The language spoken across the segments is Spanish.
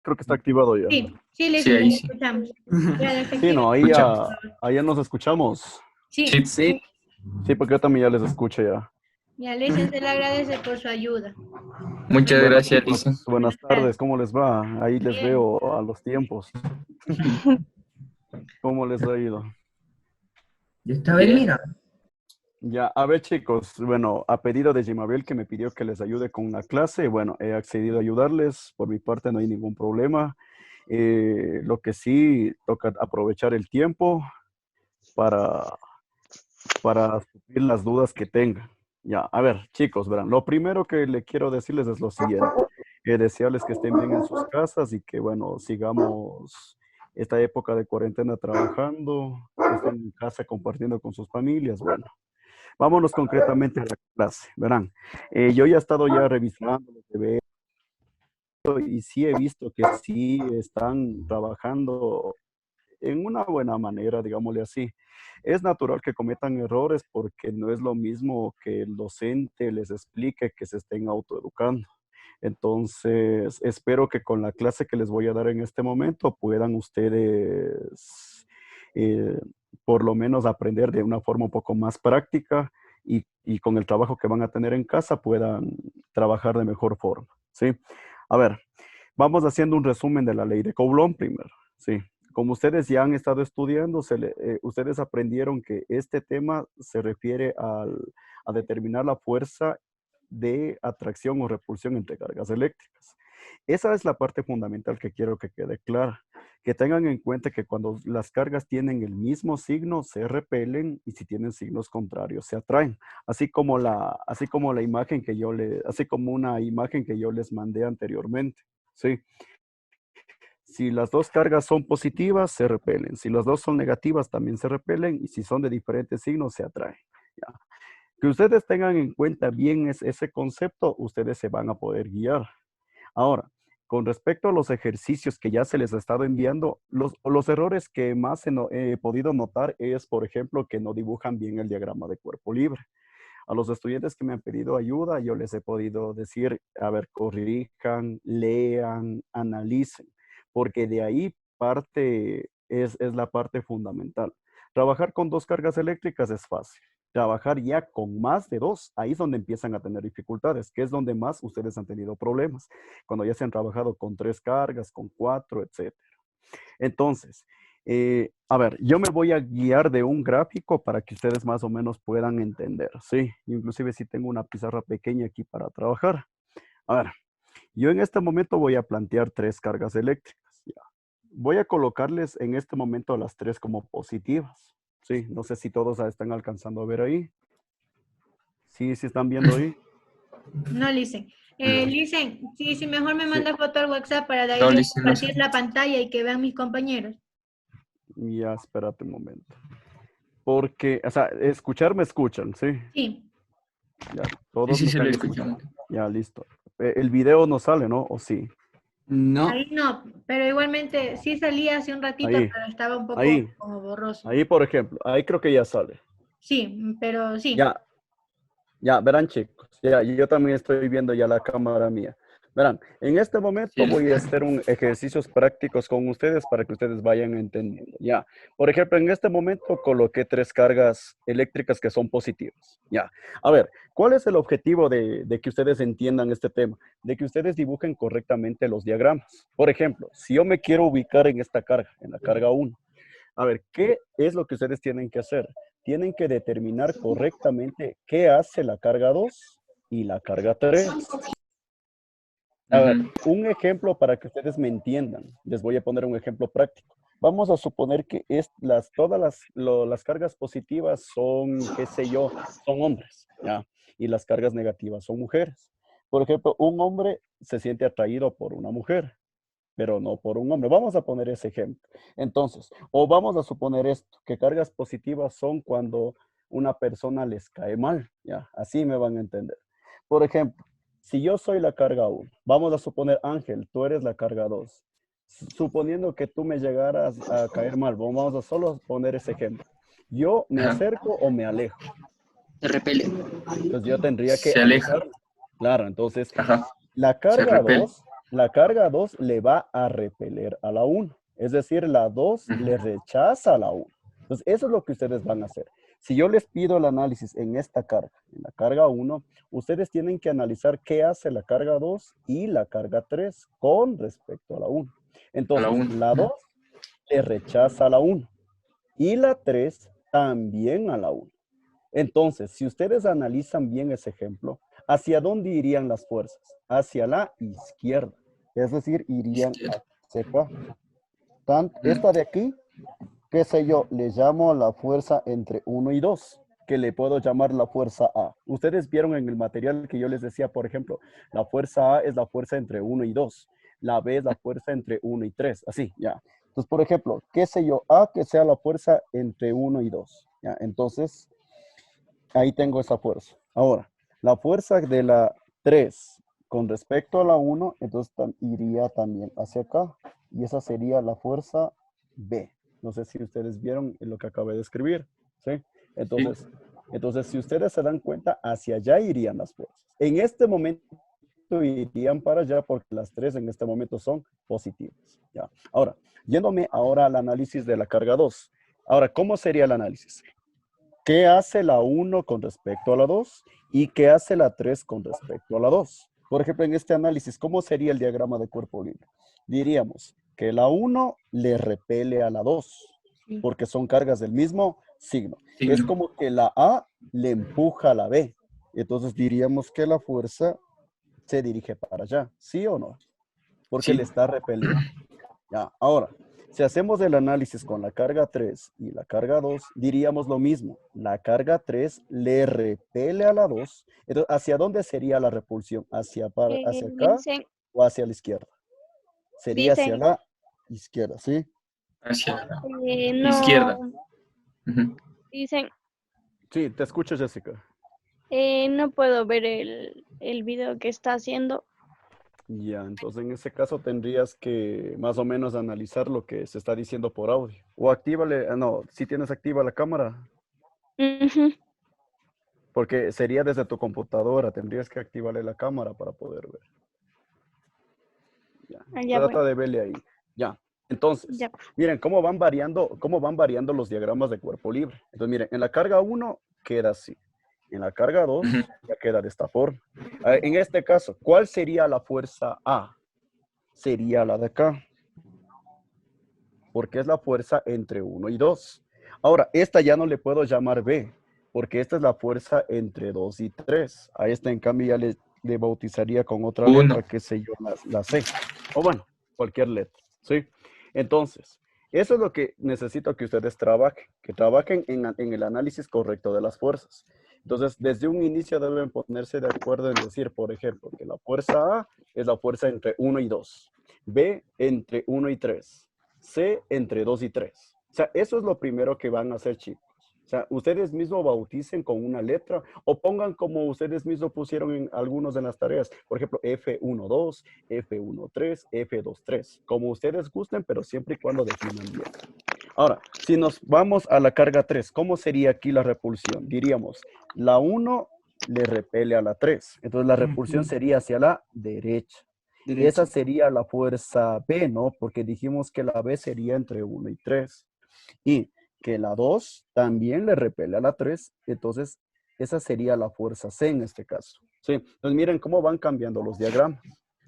Creo que está activado ya. Sí, sí, Sí, listo, ahí le sí. escuchamos. Ya Sí, desactive, no, Escuchamos. ahí ya nos escuchamos. sí, Sí. Sí. Sí, porque yo también ya les escucho ya. ya Licen se le agradece por su ayuda. Muchas Bueno, gracias, chicos, Lisa. buenas Buenas tardes. tardes, ¿cómo les va? Ahí les Bien, veo a los tiempos. ¿Cómo les ha ido? Yo estaba en Bien. mira. Ya, a ver, chicos, bueno, a pedido de Jimabel que me pidió que les ayude con la clase, bueno, he accedido a ayudarles, por mi parte no hay ningún problema. Lo que sí, toca aprovechar el tiempo para, para suplir las dudas que tengan. Ya, a ver, chicos, verán, lo primero que le quiero decirles es lo siguiente. Desearles que estén bien en sus casas y que, bueno, sigamos esta época de cuarentena trabajando, que estén en casa compartiendo con sus familias. Bueno, vámonos concretamente a la clase. Verán, yo ya he estado ya revisando lo que veo y sí he visto que sí están trabajando en una buena manera, digámosle así. Es natural que cometan errores porque no es lo mismo que el docente les explique que se estén autoeducando. Entonces, espero que con la clase que les voy a dar en este momento puedan ustedes eh, por lo menos aprender de una forma un poco más práctica y con el trabajo que van a tener en casa puedan trabajar de mejor forma, ¿sí? A ver, vamos haciendo un resumen de la ley de Coulomb primero, ¿sí? Como ustedes ya han estado estudiando, ustedes aprendieron que este tema se refiere a determinar la fuerza de atracción o repulsión entre cargas eléctricas. Esa es la parte fundamental que quiero que quede clara. Que tengan en cuenta que cuando las cargas tienen el mismo signo, se repelen y si tienen signos contrarios, se atraen. Así como la imagen que así como una imagen que yo les mandé anteriormente. ¿Sí? Si las dos cargas son positivas, se repelen. Si las dos son negativas, también se repelen. Y si son de diferentes signos, se atraen. ¿Ya? Que ustedes tengan en cuenta bien ese concepto, ustedes se van a poder guiar. Ahora, con respecto a los ejercicios que ya se les ha estado enviando, los errores que más he podido notar es, por ejemplo, que no dibujan bien el diagrama de cuerpo libre. A los estudiantes que me han pedido ayuda, yo les he podido decir, a ver, corrijan, lean, analicen, porque de ahí es la parte fundamental. Trabajar con dos cargas eléctricas es fácil. Trabajar ya con más de dos, ahí es donde empiezan a tener dificultades, que es donde más ustedes han tenido problemas, cuando ya se han trabajado con tres cargas, con cuatro, etcétera. Entonces, a ver, yo me voy a guiar de un gráfico para que ustedes más o menos puedan entender, ¿sí? Inclusive si tengo una pizarra pequeña aquí para trabajar. A ver, yo en este momento voy a plantear tres cargas eléctricas, ¿ya? Voy a colocarles en este momento a las tres como positivas, ¿sí? No sé si todos están alcanzando a ver ahí. Sí, sí están viendo ahí. no Licen. Licen, sí, sí, mejor me Sí, manda foto al WhatsApp para de ahí No, yo Lisa, no sé. compartir la pantalla y que vean mis compañeros. ya, espérate un momento. Porque, o sea, escuchar me escuchan, ¿sí? Sí, Ya, Sí, todos sí, me se lo están escuchamos. escuchando. Ya, listo. El video no sale, ¿no? ¿O sí? No. ahí no, pero igualmente sí salía hace un ratito, Ahí, pero estaba un poco ahí, como borroso. ahí, por ejemplo. Ahí creo que ya sale. Sí, pero sí. Ya, ya, verán chicos. Ya, yo también estoy viendo ya la cámara mía. Verán, en este Sí, momento voy a hacer ejercicios prácticos con ustedes para que ustedes vayan entendiendo. Ya, por ejemplo, en este momento coloqué tres cargas eléctricas que son positivas. Ya, a ver, ¿cuál es el objetivo de que ustedes entiendan este tema? De que ustedes dibujen correctamente los diagramas. Por ejemplo, si yo me quiero ubicar en esta carga, en la carga uno. A ver, ¿qué es lo que ustedes tienen que hacer? Tienen que determinar correctamente qué hace la carga 2 y la carga 3. A ver, ujú, un ejemplo para que ustedes me entiendan. Les voy a poner un ejemplo práctico. Vamos a suponer que todas las cargas positivas son, qué sé yo, son hombres, ¿ya? Y las cargas negativas son mujeres. Por ejemplo, un hombre se siente atraído por una mujer, pero no por un hombre. Vamos a poner ese ejemplo. Entonces, o vamos a suponer esto, que cargas positivas son cuando una persona les cae mal, ¿ya? Así me van a entender. Por ejemplo, si yo soy la carga uno, vamos a suponer, Ángel, tú eres la carga 2. Suponiendo que tú me llegaras a caer mal, vamos a solo poner ese ejemplo. ¿Yo me ajá. acerco o me alejo? Se repele. Entonces yo tendría que Se aleja. alejarme. Claro, entonces Ajá. la Se carga repele. 2 la carga 2 le va a repeler a la 1. Es decir, la 2 le rechaza a la 1. Entonces, eso es lo que ustedes van a hacer. Si yo les pido el análisis en esta carga, en la carga 1, ustedes tienen que analizar qué hace la carga 2 y la carga 3 con respecto a la 1. A la Entonces, 1. la 2 le rechaza a la 1 y la 3 también a la 1. Entonces, si ustedes analizan bien ese ejemplo, ¿hacia dónde irían las fuerzas? Hacia la izquierda. Es decir, irían hacia acá. Esta de aquí, qué sé yo, le llamo la fuerza entre 1 y 2, que le puedo llamar la fuerza A. Ustedes vieron en el material que yo les decía, por ejemplo, la fuerza A es la fuerza entre 1 y 2. La B es la fuerza entre 1 y 3. Así, ya. Entonces, por ejemplo, qué sé yo, A que sea la fuerza entre 1 y 2. Ya, entonces, ahí tengo esa fuerza. Ahora, la fuerza de la 3 con respecto a la 1, entonces iría también hacia acá. Y esa sería la fuerza B. No sé si ustedes vieron lo que acabé de escribir. ¿Sí? Entonces, si ustedes se dan cuenta, hacia allá irían las fuerzas. En este momento irían para allá porque las 3 en este momento son positivas. ¿Ya? Ahora, yéndome ahora al análisis de la carga 2. Ahora, ¿cómo sería el análisis? ¿Qué hace la 1 con respecto a la 2? ¿Y qué hace la 3 con respecto a la 2? Por ejemplo, en este análisis, ¿cómo sería el diagrama de cuerpo libre? Diríamos que la 1 le repele a la 2, porque son cargas del mismo signo. Es como que la A le empuja a la B. Entonces diríamos que la fuerza se dirige para allá, ¿sí o no? Porque le está repeliendo. Ya, ahora, si hacemos el análisis con la carga 3 y la carga 2, diríamos lo mismo. La carga 3 le repele a la 2. Entonces, ¿hacia dónde sería la repulsión? ¿Hacia acá Dicen, o hacia la izquierda? Sería hacia dicen, la izquierda, ¿sí? Hacia la izquierda. no, dicen, Sí, te escucho, Jessica. no puedo ver el video que está haciendo. Ya, entonces en ese caso tendrías que más o menos analizar lo que se está diciendo por audio. O actívale, no, si tienes activa la cámara, Ujú. porque sería desde tu computadora, tendrías que activarle la cámara para poder ver. Ya. Ya, Trata bueno, de verle ahí. Ya. Entonces, ya. miren cómo van variando los diagramas de cuerpo libre. Entonces, miren, en la carga 1 queda así. En la carga 2 ya queda de esta forma. En este caso, ¿cuál sería la fuerza A? Sería la de acá. Porque es la fuerza entre 1 y 2. Ahora, esta ya no le puedo llamar B, porque esta es la fuerza entre 2 y 3. A esta, en cambio, ya le bautizaría con otra letra, que sé yo, la C. O bueno, cualquier letra, ¿sí? Entonces, eso es lo que necesito que ustedes trabajen, que trabajen en el análisis correcto de las fuerzas. Entonces, desde un inicio deben ponerse de acuerdo en decir, por ejemplo, que la fuerza A es la fuerza entre 1 y 2, B entre 1 y 3, C entre 2 y 3. O sea, eso es lo primero que van a hacer, chicos. O sea, ustedes mismos bauticen con una letra o pongan como ustedes mismos pusieron en algunos de las tareas. Por ejemplo, F12, F13, F23. Como ustedes gusten, pero siempre y cuando definan bien. Ahora, si nos vamos a la carga 3, ¿cómo sería aquí la repulsión? Diríamos, la 1 le repele a la 3. Entonces, la repulsión sería hacia la derecha. Esa sería la fuerza B, ¿no? Porque dijimos que la B sería entre 1 y 3. Y que la 2 también le repele a la 3. Entonces, esa sería la fuerza C en este caso. ¿Sí? Entonces, miren cómo van cambiando los diagramas.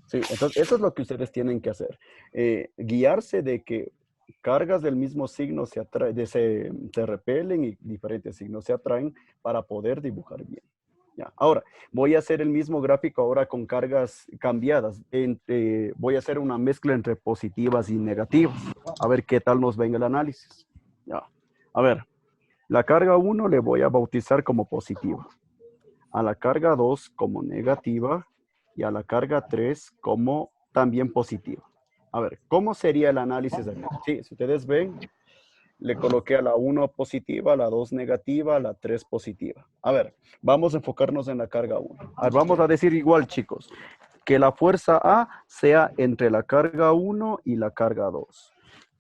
Sí, entonces eso es lo que ustedes tienen que hacer. Guiarse de que cargas del mismo signo se repelen y diferentes signos se atraen para poder dibujar bien. Ya. Ahora, voy a hacer el mismo gráfico ahora con cargas cambiadas. Voy a hacer una mezcla entre positivas y negativas. A ver qué tal nos ven el análisis. Ya. A ver, la carga 1 le voy a bautizar como positiva. A la carga 2 como negativa y a la carga 3 como también positiva. A ver, ¿cómo sería el análisis aquí? Sí, si ustedes ven, le coloqué a la 1 positiva, a la 2 negativa, a la 3 positiva. A ver, vamos a enfocarnos en la carga 1. A ver, vamos a decir igual, chicos, que la fuerza A sea entre la carga 1 y la carga 2.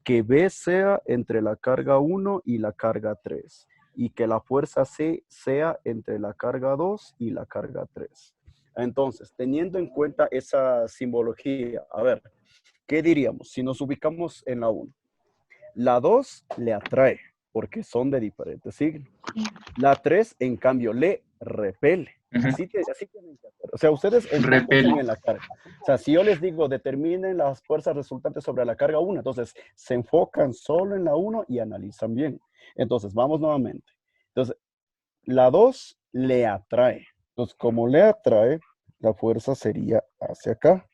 Que B sea entre la carga 1 y la carga 3. Y que la fuerza C sea entre la carga 2 y la carga 3. Entonces, teniendo en cuenta esa simbología, a ver, ¿qué diríamos si nos ubicamos en la 1? La 2 le atrae, porque son de diferentes signos. La 3, en cambio, le repele. Así tienen que hacer. O sea, ustedes enfóquense en la carga. O sea, si yo les digo, determinen las fuerzas resultantes sobre la carga 1, entonces se enfocan solo en la 1 y analizan bien. Entonces, vamos nuevamente. Entonces, la 2 le atrae. Entonces, como le atrae, la fuerza sería hacia acá.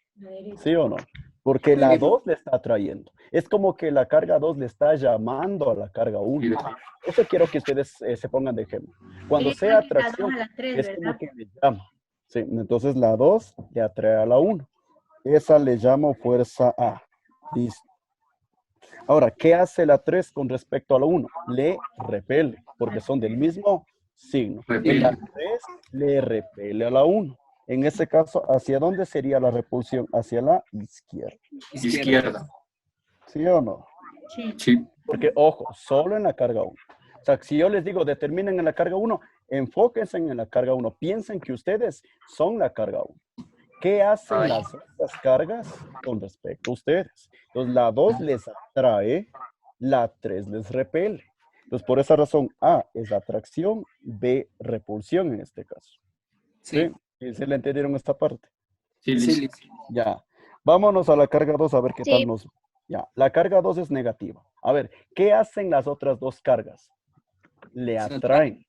¿Sí o no? Porque la 2 le está atrayendo. Es como que la carga 2 le está llamando a la carga 1. Eso quiero que ustedes se pongan de ejemplo. Cuando sea atracción, es como que le llama. Sí, entonces la 2 le atrae a la 1. Esa le llamo fuerza A. Listo. Ahora, ¿qué hace la 3 con respecto a la 1? Le repele, porque son del mismo signo. Y la 3 le repele a la 1. En este caso, ¿hacia dónde sería la repulsión? Hacia la izquierda. Izquierda. ¿Sí o no? Sí. Porque, ojo, solo en la carga 1. O sea, si yo les digo, determinen en la carga 1, enfóquense en la carga 1. Piensen que ustedes son la carga 1. ¿Qué hacen las otras cargas con respecto a ustedes? Entonces, la 2 les atrae, la 3 les repele. Entonces, por esa razón, A es atracción, B repulsión en este caso. ¿Sí? ¿Sí se le entendieron esta parte? Sí. Ya. Vámonos a la carga 2 a ver qué Sí. tal nos... Ya. La carga 2 es negativa. A ver, ¿qué hacen las otras dos cargas? Le atraen.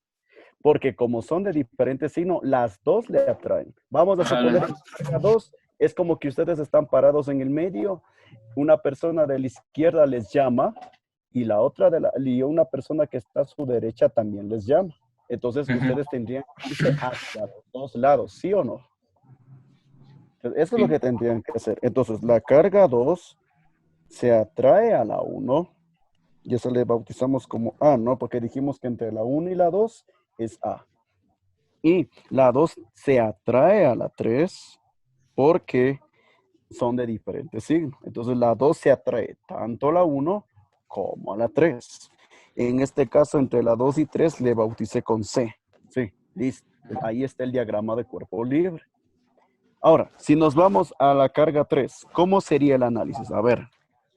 Porque como son de diferentes signos, las dos le atraen. Vamos a suponer que la carga 2 es como que ustedes están parados en el medio, una persona de la izquierda les llama y la otra y una persona que está a su derecha también les llama. Entonces ustedes tendrían que irse hacia los dos lados, ¿sí o no? Entonces, eso es lo que tendrían que hacer. Entonces la carga 2 se atrae a la 1 y eso le bautizamos como A, ¿no? Porque dijimos que entre la 1 y la 2 es A. Y la 2 se atrae a la 3 porque son de diferentes signos. Entonces la 2 se atrae tanto a la 1 como a la 3. En este caso, entre la 2 y 3 le bauticé con C. Sí, listo. Ahí está el diagrama de cuerpo libre. Ahora, si nos vamos a la carga 3, ¿cómo sería el análisis? A ver,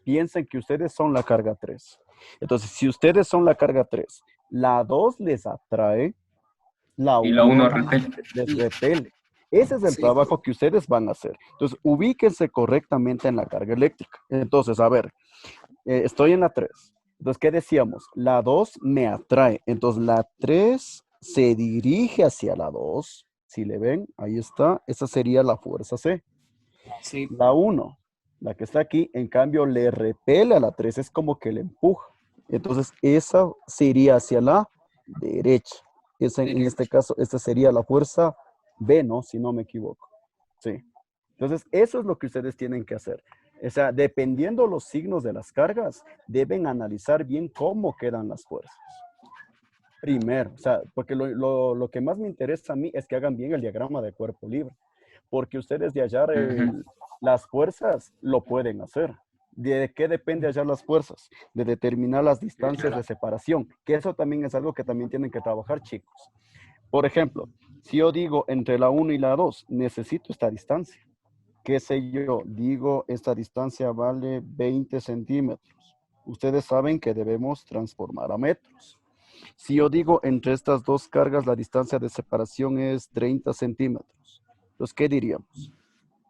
piensen que ustedes son la carga 3. Entonces, si ustedes son la carga 3, la 2 les atrae, la 1 les repele. Ese es el trabajo que ustedes van a hacer. Entonces, ubíquense correctamente en la carga eléctrica. Entonces, a ver, estoy en la 3. Entonces, ¿qué decíamos? La 2 me atrae. Entonces, la 3 se dirige hacia la 2. Si le ven, ahí está. Esa sería la fuerza C. Sí. La 1, la que está aquí, en cambio, le repele a la 3. Es como que le empuja. Entonces, esa se iría hacia la derecha. En este caso, esta sería la fuerza B, ¿no? Si no me equivoco. Sí. Entonces, eso es lo que ustedes tienen que hacer. O sea, dependiendo los signos de las cargas, deben analizar bien cómo quedan las fuerzas. Primero, o sea, porque lo que más me interesa a mí es que hagan bien el diagrama de cuerpo libre. Porque ustedes de hallar las fuerzas lo pueden hacer. ¿De qué depende hallar las fuerzas? De determinar las distancias de separación, que eso también es algo que también tienen que trabajar, chicos. Por ejemplo, si yo digo entre la 1 y la 2, necesito esta distancia. ¿Qué sé yo? Digo, esta distancia vale 20 centímetros. Ustedes saben que debemos transformar a metros. Si yo digo entre estas dos cargas, la distancia de separación es 30 centímetros. Entonces, ¿qué diríamos?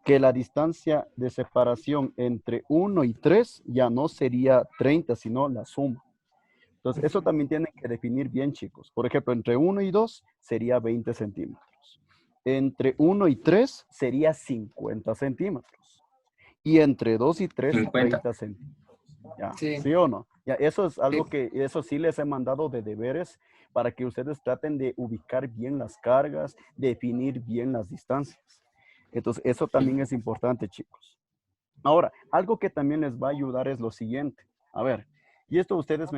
Que la distancia de separación entre 1 y 3 ya no sería 30, sino la suma. Entonces, eso también tienen que definir bien, chicos. Por ejemplo, entre 1 y 2 sería 20 centímetros. Entre 1 y 3 sería 50 centímetros. Y entre 2 y 3, 30 centímetros. ¿Ya? ¿Sí o no? Ya, eso es algo que, eso sí les he mandado de deberes para que ustedes traten de ubicar bien las cargas, definir bien las distancias. Entonces, eso también es importante, chicos. Ahora, algo que también les va a ayudar es lo siguiente. A ver, y esto ustedes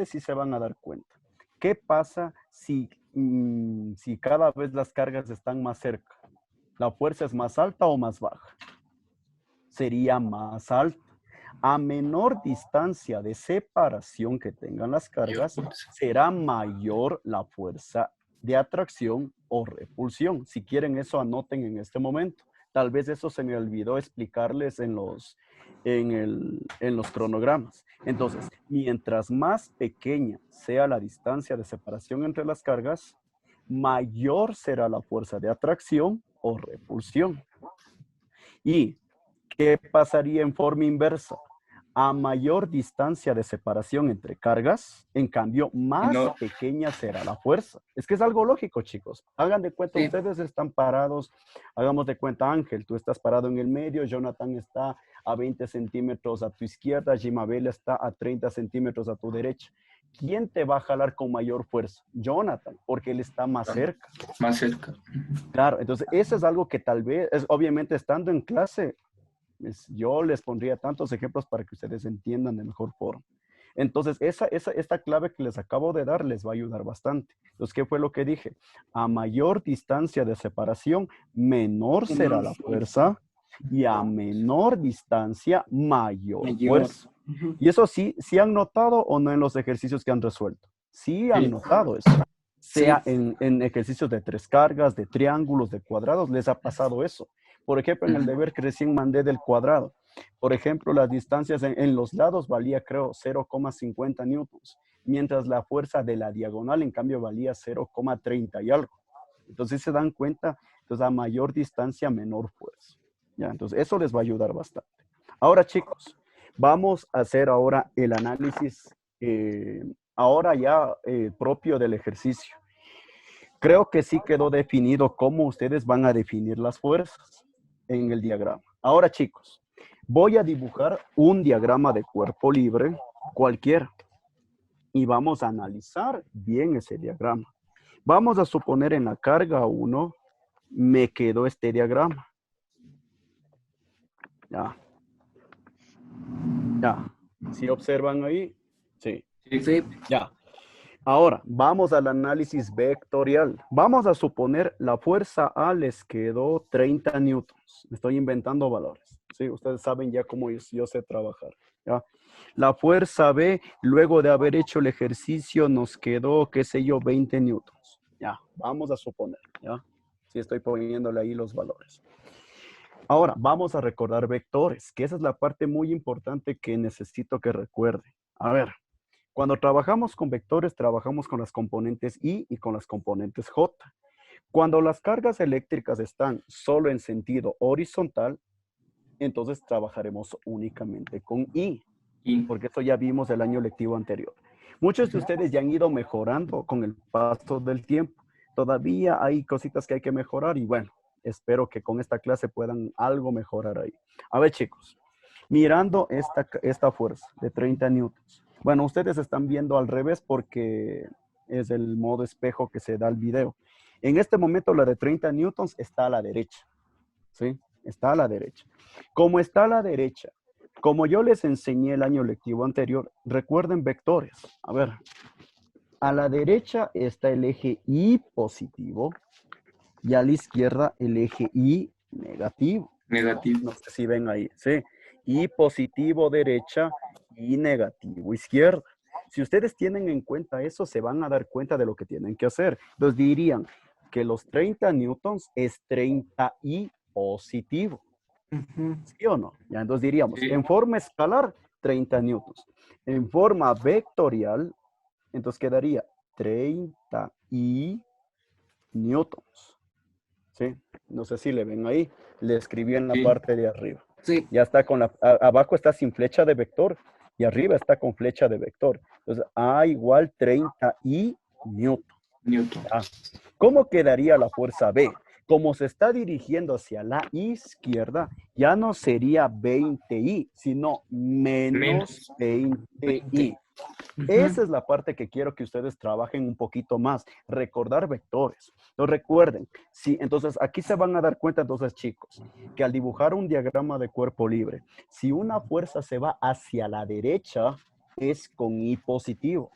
sí se van a dar cuenta. ¿Qué pasa si cada vez las cargas están más cerca? ¿La fuerza es más alta o más baja? Sería más alta. A menor distancia de separación que tengan las cargas, será mayor la fuerza de atracción o repulsión. Si quieren eso, anoten en este momento. Tal vez eso se me olvidó explicarles en los cronogramas. Entonces, mientras más pequeña sea la distancia de separación entre las cargas, mayor será la fuerza de atracción o repulsión. ¿Y qué pasaría en forma inversa? A mayor distancia de separación entre cargas, en cambio, más pequeña será la fuerza. Es que es algo lógico, chicos. Hagan de cuenta, ustedes están parados, hagamos de cuenta, Ángel, tú estás parado en el medio, Jonathan está a 20 centímetros a tu izquierda, Jimabel está a 30 centímetros a tu derecha. ¿Quién te va a jalar con mayor fuerza? Jonathan, porque él está más cerca. Más cerca. Claro, entonces eso es algo que tal vez, obviamente estando en clase, yo les pondría tantos ejemplos para que ustedes entiendan de mejor forma. Entonces, esta clave que les acabo de dar les va a ayudar bastante. Entonces, ¿qué fue lo que dije? A mayor distancia de separación, menor será la fuerza, y a menor distancia, mayor fuerza. Y eso sí han notado o no en los ejercicios que han resuelto. Sí han notado eso. Sea en ejercicios de 3 cargas, de triángulos, de cuadrados, les ha pasado eso. Por ejemplo, en el deber que recién mandé del cuadrado, por ejemplo, las distancias en los lados valía, creo, 0,50 newtons, mientras la fuerza de la diagonal, en cambio, valía 0,30 y algo. Entonces, se dan cuenta, entonces, a mayor distancia, menor fuerza. ¿Ya? Entonces, eso les va a ayudar bastante. Ahora, chicos, vamos a hacer ahora el análisis, ahora ya propio del ejercicio. Creo que sí quedó definido cómo ustedes van a definir las fuerzas en el diagrama. Ahora, chicos, voy a dibujar un diagrama de cuerpo libre cualquiera y vamos a analizar bien ese diagrama. Vamos a suponer en la carga 1 me quedó este diagrama. Ya. ¿Sí observan ahí? Sí. Sí. Ya. Ahora, vamos al análisis vectorial. Vamos a suponer la fuerza A les quedó 30 newtons. Estoy inventando valores. Sí, ustedes saben ya cómo yo sé trabajar. ¿Ya? La fuerza B, luego de haber hecho el ejercicio, nos quedó, qué sé yo, 20 newtons. Ya, vamos a suponer. ¿Ya? Sí, estoy poniéndole ahí los valores. Ahora, vamos a recordar vectores, que esa es la parte muy importante que necesito que recuerden. A ver. Cuando trabajamos con vectores, trabajamos con las componentes I y con las componentes J. Cuando las cargas eléctricas están solo en sentido horizontal, entonces trabajaremos únicamente con I, porque eso ya vimos el año lectivo anterior. Muchos de ustedes ya han ido mejorando con el paso del tiempo. Todavía hay cositas que hay que mejorar y bueno, espero que con esta clase puedan algo mejorar ahí. A ver, chicos, mirando esta fuerza de 30 newtons. Bueno, ustedes están viendo al revés porque es el modo espejo que se da al video. En este momento la de 30 newtons está a la derecha. ¿Sí? Está a la derecha. Como está a la derecha, como yo les enseñé el año lectivo anterior, recuerden vectores. A ver, a la derecha está el eje Y positivo y a la izquierda el eje Y negativo. Negativo. No sé si ven ahí, ¿sí? Y positivo derecha y negativo izquierda. Si ustedes tienen en cuenta eso, se van a dar cuenta de lo que tienen que hacer. Entonces dirían que los 30 newtons es 30 y positivo. ¿Sí o no? Ya, entonces diríamos, Sí. en forma escalar, 30 newtons. En forma vectorial, entonces quedaría 30 y newtons. ¿Sí? No sé si le ven ahí. Le escribí en la parte de arriba. Sí. Ya está con abajo está sin flecha de vector y arriba está con flecha de vector. Entonces, A igual 30 y newton. ¿Cómo quedaría la fuerza B? Como se está dirigiendo hacia la izquierda, ya no sería 20i, sino menos 20i. Esa es la parte que quiero que ustedes trabajen un poquito más. Recordar vectores. Entonces recuerden, sí, entonces aquí se van a dar cuenta entonces, chicos, que al dibujar un diagrama de cuerpo libre, si una fuerza se va hacia la derecha, es con I positivo.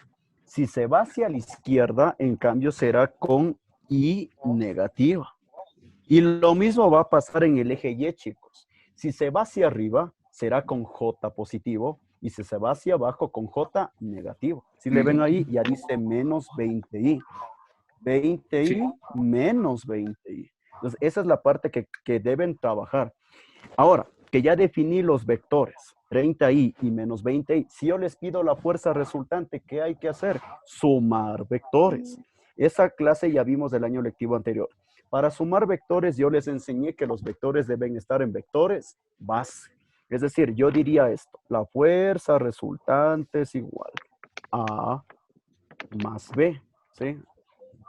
Si se va hacia la izquierda, en cambio será con I negativa. Y lo mismo va a pasar en el eje Y, chicos. Si se va hacia arriba, será con J positivo. Y si se va hacia abajo, con J negativo. Si le ven ahí, ya dice menos 20i. 20i Sí. menos 20i. Entonces, esa es la parte que deben trabajar. Ahora, que ya definí los vectores, 30i y menos 20i, si yo les pido la fuerza resultante, ¿qué hay que hacer? Sumar vectores. Esa clase ya vimos del año lectivo anterior. Para sumar vectores, yo les enseñé que los vectores deben estar en vectores base. Es decir, yo diría esto, la fuerza resultante es igual a más b, ¿sí?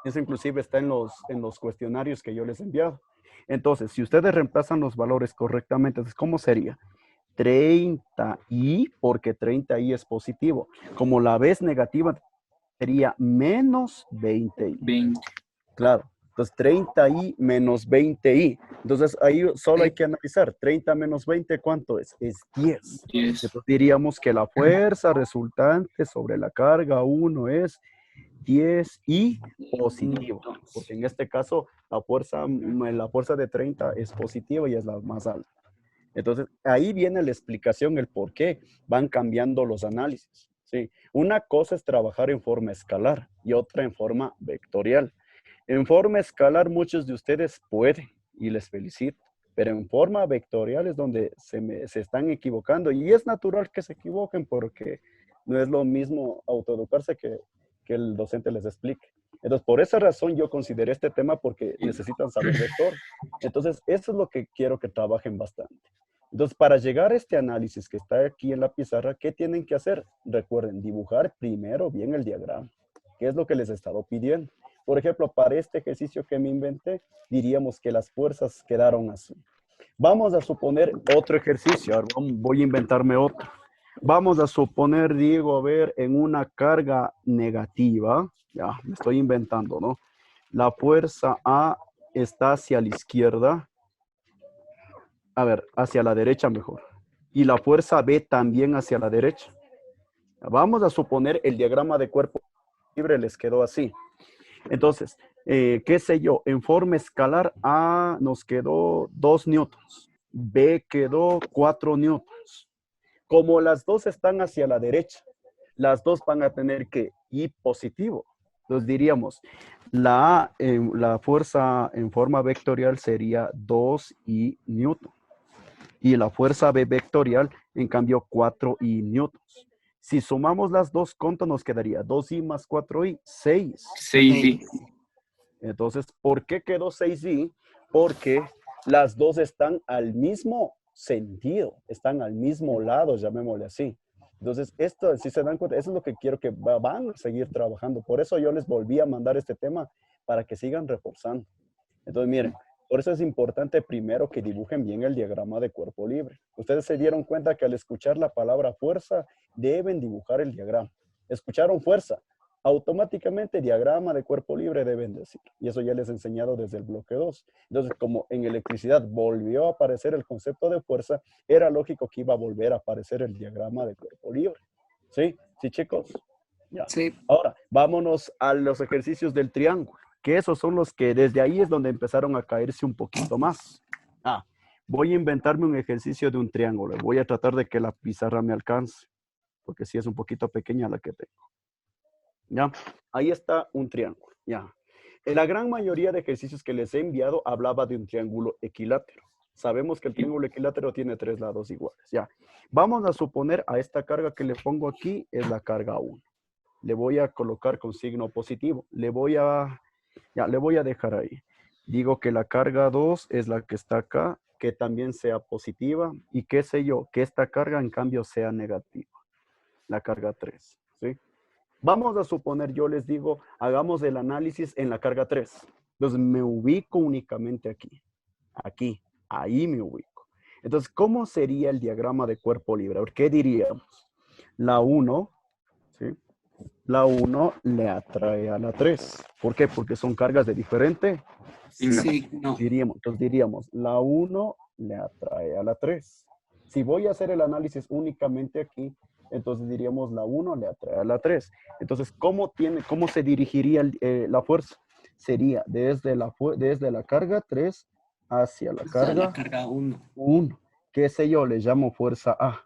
Eso inclusive está en los cuestionarios que yo les he enviado. Entonces, si ustedes reemplazan los valores correctamente, entonces, ¿cómo sería? 30i, porque 30i es positivo. Como la b es negativa, sería menos 20i. 20. Claro. Entonces, 30i menos 20i. Entonces, ahí solo hay que analizar. 30 menos 20, ¿cuánto es? Es 10. 10. Entonces, diríamos que la fuerza resultante sobre la carga 1 es 10 y positivo, porque en este caso la fuerza de 30 es positiva y es la más alta. Entonces, ahí viene la explicación, el por qué van cambiando los análisis. ¿Sí? Una cosa es trabajar en forma escalar y otra en forma vectorial. En forma escalar muchos de ustedes pueden y les felicito, pero en forma vectorial es donde se están equivocando y es natural que se equivoquen porque no es lo mismo autoeducarse que el docente les explique. Entonces, por esa razón yo consideré este tema porque necesitan saber vector. Entonces, eso es lo que quiero que trabajen bastante. Entonces, para llegar a este análisis que está aquí en la pizarra, ¿qué tienen que hacer? Recuerden, dibujar primero bien el diagrama, que es lo que les he estado pidiendo. Por ejemplo, para este ejercicio que me inventé, diríamos que las fuerzas quedaron así. Vamos a suponer otro ejercicio. Ahora voy a inventarme otro. Vamos a suponer, Diego, a ver, en una carga negativa, ya, me estoy inventando, ¿no? La fuerza A está hacia la izquierda, a ver, hacia la derecha mejor. Y la fuerza B también hacia la derecha. Vamos a suponer el diagrama de cuerpo libre les quedó así. Entonces, qué sé yo, en forma escalar A nos quedó 2 newtons, B quedó 4 newtons. Como las dos están hacia la derecha, las dos van a tener que I positivo. Entonces diríamos, la fuerza en forma vectorial sería 2I newton. Y la fuerza B vectorial, en cambio, 4I newtons. Si sumamos las dos, ¿cuánto nos quedaría? 2I más 4I, 6. 6i. Entonces, ¿por qué quedó 6i? Porque las dos están al mismo sentido, están al mismo lado, llamémosle así. Entonces, esto, si se dan cuenta, eso es lo que quiero que van a seguir trabajando. Por eso yo les volví a mandar este tema para que sigan reforzando. Entonces, miren, por eso es importante primero que dibujen bien el diagrama de cuerpo libre. Ustedes se dieron cuenta que al escuchar la palabra fuerza, deben dibujar el diagrama. ¿Escucharon fuerza? Automáticamente diagrama de cuerpo libre deben decir. Y eso ya les he enseñado desde el bloque 2. Entonces, como en electricidad volvió a aparecer el concepto de fuerza, era lógico que iba a volver a aparecer el diagrama de cuerpo libre. ¿Sí? ¿Sí, chicos? Ya. Sí. Ahora, vámonos a los ejercicios del triángulo, que esos son los que desde ahí es donde empezaron a caerse un poquito más. Voy a inventarme un ejercicio de un triángulo. Voy a tratar de que la pizarra me alcance, porque sí es un poquito pequeña la que tengo. ¿Ya? Ahí está un triángulo, ¿ya? En la gran mayoría de ejercicios que les he enviado hablaba de un triángulo equilátero. Sabemos que el triángulo equilátero tiene 3 lados iguales, ¿ya? Vamos a suponer a esta carga que le pongo aquí es la carga 1. Le voy a colocar con signo positivo. Le voy a dejar ahí. Digo que la carga 2 es la que está acá, que también sea positiva. Y qué sé yo, que esta carga en cambio sea negativa. La carga 3, ¿sí? Vamos a suponer, yo les digo, hagamos el análisis en la carga 3. Entonces me ubico únicamente aquí. Aquí, ahí me ubico. Entonces, ¿cómo sería el diagrama de cuerpo libre? ¿Qué diríamos? La 1, ¿sí? La 1 le atrae a la 3. ¿Por qué? Porque son cargas de diferente. Signo. Entonces diríamos, la 1 le atrae a la 3. Si voy a hacer el análisis únicamente aquí, entonces diríamos la 1 le atrae a la 3. Entonces, ¿cómo se dirigiría la fuerza? Sería desde la carga 3 hacia la carga 1. ¿Qué sé yo? Le llamo fuerza A.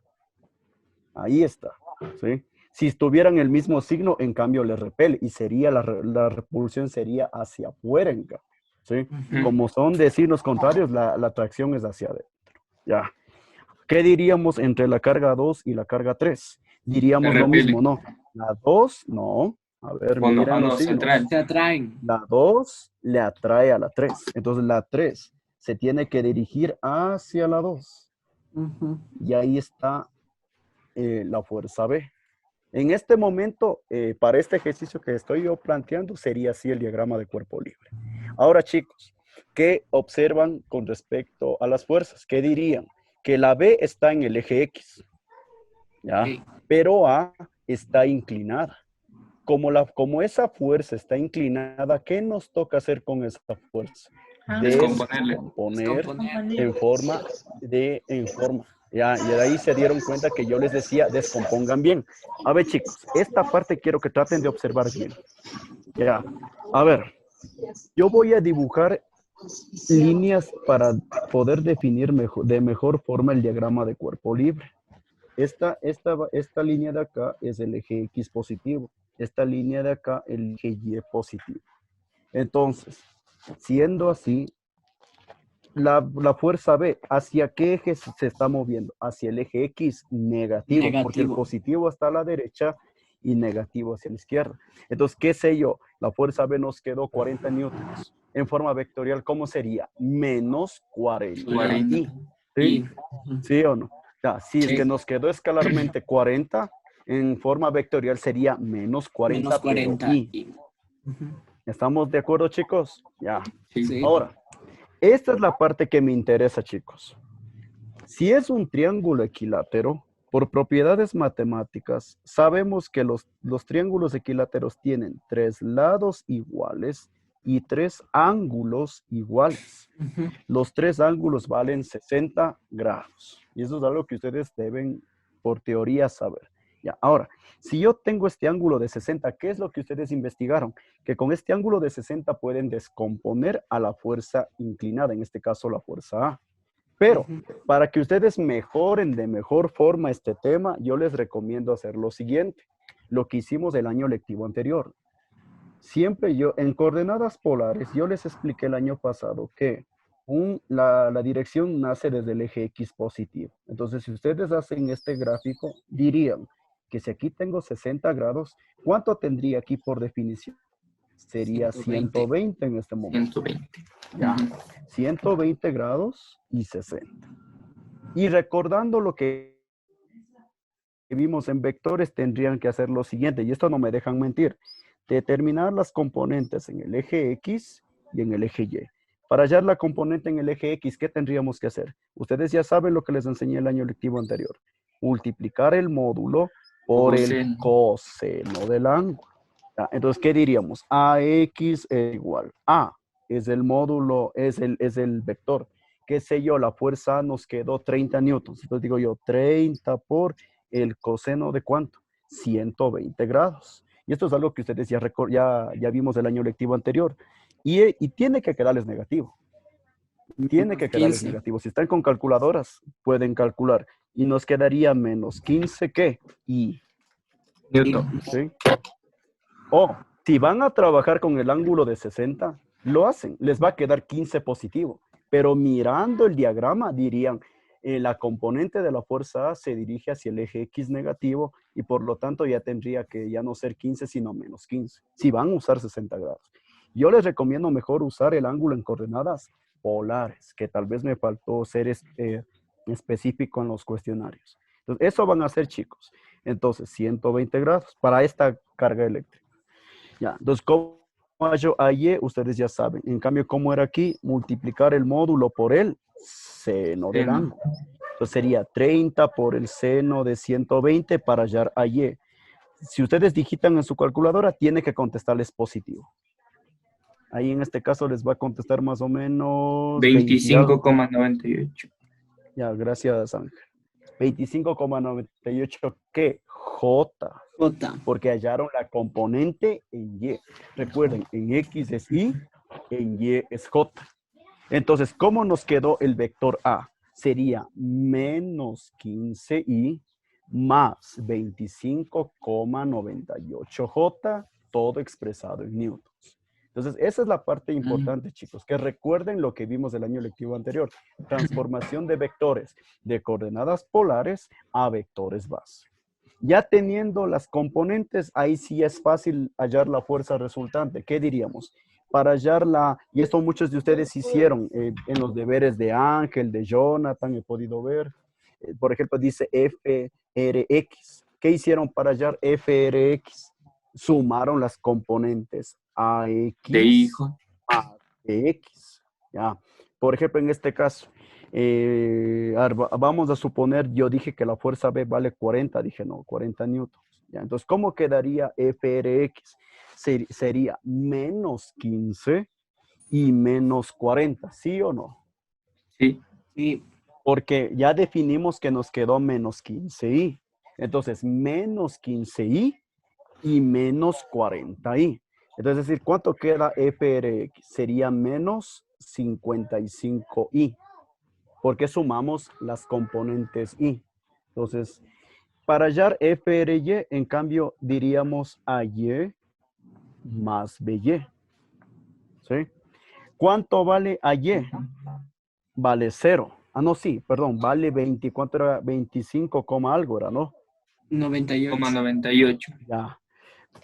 Ahí está, ¿sí? Si estuvieran el mismo signo, en cambio le repele y sería la repulsión sería hacia afuera, en cambio, ¿sí? Como son de signos contrarios, la atracción es hacia adentro. Ya. ¿Qué diríamos entre la carga 2 y la carga 3? Diríamos lo Repele. mismo, ¿no? La 2, no. A ver, O no, miren los no, se signos. atraen. Se atraen. La 2 le atrae a la 3. Entonces la 3 se tiene que dirigir hacia la 2. Y ahí está la fuerza B. En este momento, para este ejercicio que estoy yo planteando, sería así el diagrama de cuerpo libre. Ahora, chicos, ¿qué observan con respecto a las fuerzas? ¿Qué dirían? Que la B está en el eje X, ¿ya? Sí. Pero A está inclinada. Como esa fuerza está inclinada, ¿qué nos toca hacer con esa fuerza? Descomponerle. Descomponer en forma. Ya, y de ahí se dieron cuenta que yo les decía, descompongan bien. A ver, chicos, esta parte quiero que traten de observar bien. Ya, a ver, yo voy a dibujar líneas para poder definir de mejor forma el diagrama de cuerpo libre. Esta línea de acá es el eje X positivo. Esta línea de acá, el eje Y positivo. Entonces, siendo así, la fuerza B, ¿hacia qué eje se está moviendo? Hacia el eje X negativo, porque el positivo está a la derecha y negativo hacia la izquierda. Entonces, ¿qué sé yo? La fuerza B nos quedó 40 newtons. En forma vectorial, ¿cómo sería? Menos 40. 40. ¿Sí? ¿Sí o no? Ya, si es que nos quedó escalarmente 40, en forma vectorial sería menos 40. Menos 40. ¿Estamos de acuerdo, chicos? Ya. Sí. Ahora, esta es la parte que me interesa, chicos. Si es un triángulo equilátero, por propiedades matemáticas, sabemos que los triángulos equiláteros tienen 3 lados iguales y 3 ángulos iguales. Los 3 ángulos valen 60 grados. Y eso es algo que ustedes deben, por teoría, saber. Ya, ahora, si yo tengo este ángulo de 60, ¿qué es lo que ustedes investigaron? Que con este ángulo de 60 pueden descomponer a la fuerza inclinada, en este caso la fuerza A. Pero para que ustedes mejoren de mejor forma este tema, yo les recomiendo hacer lo siguiente, lo que hicimos el año lectivo anterior. Siempre yo, en coordenadas polares, yo les expliqué el año pasado que la dirección nace desde el eje X positivo. Entonces, si ustedes hacen este gráfico, dirían que si aquí tengo 60 grados, ¿cuánto tendría aquí por definición? Sería 120 en este momento. 120. Ya, 120 grados y 60. Y recordando lo que vimos en vectores, tendrían que hacer lo siguiente, y esto no me dejan mentir, determinar las componentes en el eje X y en el eje Y. Para hallar la componente en el eje X, ¿qué tendríamos que hacer? Ustedes ya saben lo que les enseñé el año lectivo anterior. Multiplicar el módulo por el coseno del ángulo. Entonces, ¿qué diríamos? AX es igual. A es el módulo, es el vector. ¿Qué sé yo? La fuerza A nos quedó 30 newtons. Entonces digo yo, 30 por el coseno de ¿cuánto? 120 grados. Y esto es algo que ustedes ya vimos el año lectivo anterior. Y tiene que quedarles negativo. Tiene que quedarles negativo. Si están con calculadoras, pueden calcular. Y nos quedaría menos 15, ¿qué? Y Newton. ¿sí? O si van a trabajar con el ángulo de 60, lo hacen. Les va a quedar 15 positivo. Pero mirando el diagrama, dirían, la componente de la fuerza A se dirige hacia el eje X negativo y por lo tanto ya tendría que ya no ser 15, sino menos 15. Si van a usar 60 grados. Yo les recomiendo mejor usar el ángulo en coordenadas polares, que tal vez me faltó ser específico en los cuestionarios. Entonces, eso van a hacer, chicos. Entonces, 120 grados para esta carga eléctrica. Ya, entonces, ¿cómo hallo a Y? Ustedes ya saben. En cambio, ¿cómo era aquí? Multiplicar el módulo por el seno del ángulo. Entonces, sería 30 por el seno de 120 para hallar a Y. Si ustedes digitan en su calculadora, tiene que contestarles positivo. Ahí en este caso les va a contestar más o menos 25,98. Ya, gracias, Ángel. 25,98, ¿qué? J. Porque hallaron la componente en Y. Recuerden, en X es Y, en Y es J. Entonces, ¿cómo nos quedó el vector A? Sería menos 15Y más 25,98J, todo expresado en newtons. Entonces, esa es la parte importante, chicos, que recuerden lo que vimos el año lectivo anterior. Transformación de vectores de coordenadas polares a vectores base. Ya teniendo las componentes, ahí sí es fácil hallar la fuerza resultante. ¿Qué diríamos? Para hallarla, y esto muchos de ustedes hicieron en los deberes de Ángel, de Jonathan, he podido ver. Por ejemplo, dice FRX. ¿Qué hicieron para hallar FRX? Sumaron las componentes AX De hijo. a X. Ya. Por ejemplo, en este caso, vamos a suponer, yo dije que la fuerza B vale 40, dije no, 40 newtons. Ya. Entonces, ¿cómo quedaría FRX? Sería menos 15 y menos 40, ¿sí o no? Sí. Sí. Porque ya definimos que nos quedó menos 15i. Entonces, menos 15i y menos 40i. Entonces, es decir, ¿cuánto queda FRX? Sería menos 55i. Porque sumamos las componentes i. Entonces, para hallar FRY, en cambio, diríamos AY más BY. ¿Sí? ¿Cuánto vale AY? Vale 0. Ah, no, sí, perdón, vale 20, ¿cuánto era? 25, algo era, ¿no? 98. 98. Ya.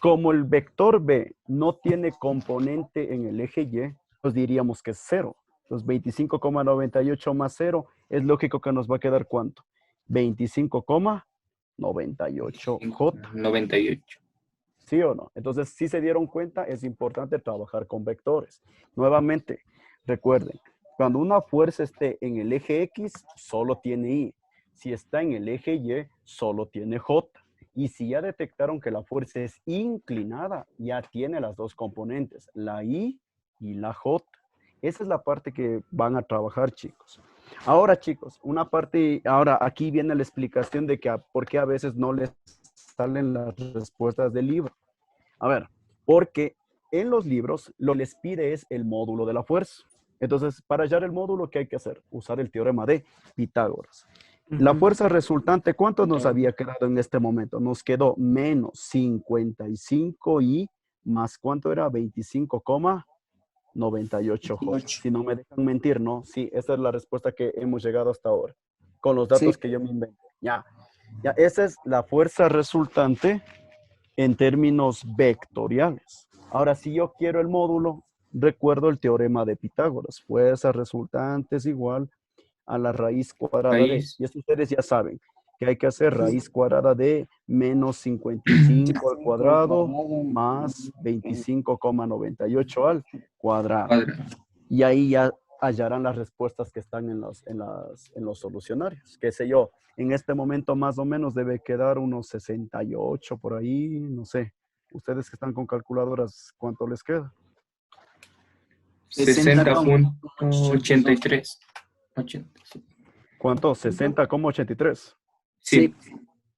Como el vector B no tiene componente en el eje Y, pues diríamos que es 0. Entonces 25,98 más 0, es lógico que nos va a quedar ¿cuánto? 25,98J. 98. ¿Sí o no? Entonces, si se dieron cuenta, es importante trabajar con vectores. Nuevamente, recuerden, cuando una fuerza esté en el eje X, solo tiene Y. Si está en el eje Y, solo tiene J. Y si ya detectaron que la fuerza es inclinada, ya tiene las dos componentes, la I y la J. Esa es la parte que van a trabajar, chicos. Ahora, chicos, ahora aquí viene la explicación de que por qué a veces no les salen las respuestas del libro. A ver, porque en los libros lo que les pide es el módulo de la fuerza. Entonces, para hallar el módulo, ¿qué hay que hacer? Usar el teorema de Pitágoras. La fuerza resultante, ¿cuánto nos había quedado en este momento? Nos quedó menos 55i más, ¿cuánto era? 25,98J. Si no me dejan mentir, ¿no? Sí, esa es la respuesta que hemos llegado hasta ahora, con los datos que yo me inventé. Ya, esa es la fuerza resultante en términos vectoriales. Ahora, si yo quiero el módulo, recuerdo el teorema de Pitágoras. Fuerza resultante es igual a la raíz cuadrada de, y eso ustedes ya saben, que hay que hacer raíz cuadrada de menos 55 al cuadrado más 25,98 al cuadrado. Y ahí ya hallarán las respuestas que están en los solucionarios. Qué sé yo, en este momento más o menos debe quedar unos 68 por ahí, no sé. Ustedes que están con calculadoras, ¿cuánto les queda? 60,83. ¿Cuánto? 60,83. Sí.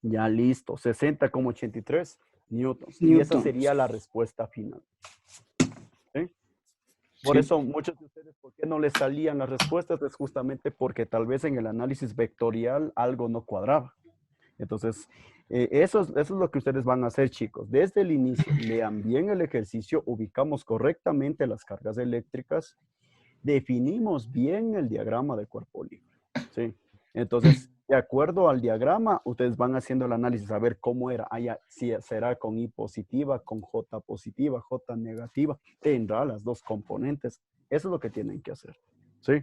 Ya listo, 60,83 newtons. Y esa sería la respuesta final. ¿Sí? Por eso muchos de ustedes, ¿por qué no les salían las respuestas? Es justamente porque tal vez en el análisis vectorial algo no cuadraba. Entonces, eso es lo que ustedes van a hacer, chicos. Desde el inicio, lean bien el ejercicio, ubicamos correctamente las cargas eléctricas, definimos bien el diagrama de cuerpo libre. ¿Sí? Entonces, de acuerdo al diagrama, ustedes van haciendo el análisis a ver cómo era. Si será con I positiva, con J positiva, J negativa. Tendrá las dos componentes. Eso es lo que tienen que hacer. ¿Sí?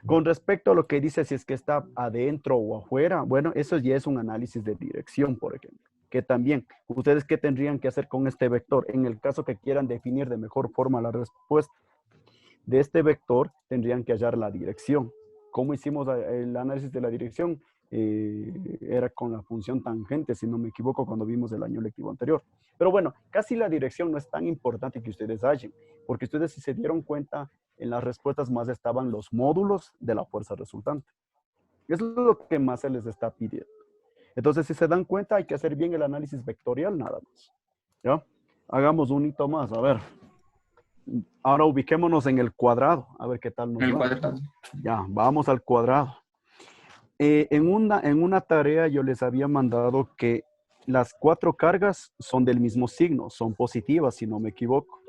Con respecto a lo que dice si es que está adentro o afuera, bueno, eso ya es un análisis de dirección, por ejemplo. Que también, ¿ustedes qué tendrían que hacer con este vector? En el caso que quieran definir de mejor forma la respuesta de este vector, tendrían que hallar la dirección. ¿Cómo hicimos el análisis de la dirección? Era con la función tangente, si no me equivoco, cuando vimos el año lectivo anterior. Pero bueno, casi la dirección no es tan importante que ustedes hallen, porque ustedes, si se dieron cuenta, en las respuestas más estaban los módulos de la fuerza resultante. Eso es lo que más se les está pidiendo. Entonces, si se dan cuenta, hay que hacer bien el análisis vectorial, nada más. ¿Ya? Hagamos un hito más, a ver. Ahora ubiquémonos en el cuadrado, a ver qué tal nos va. El cuadrado. Ya, vamos al cuadrado. en una tarea yo les había mandado que las 4 cargas son del mismo signo, son positivas, si no me equivoco.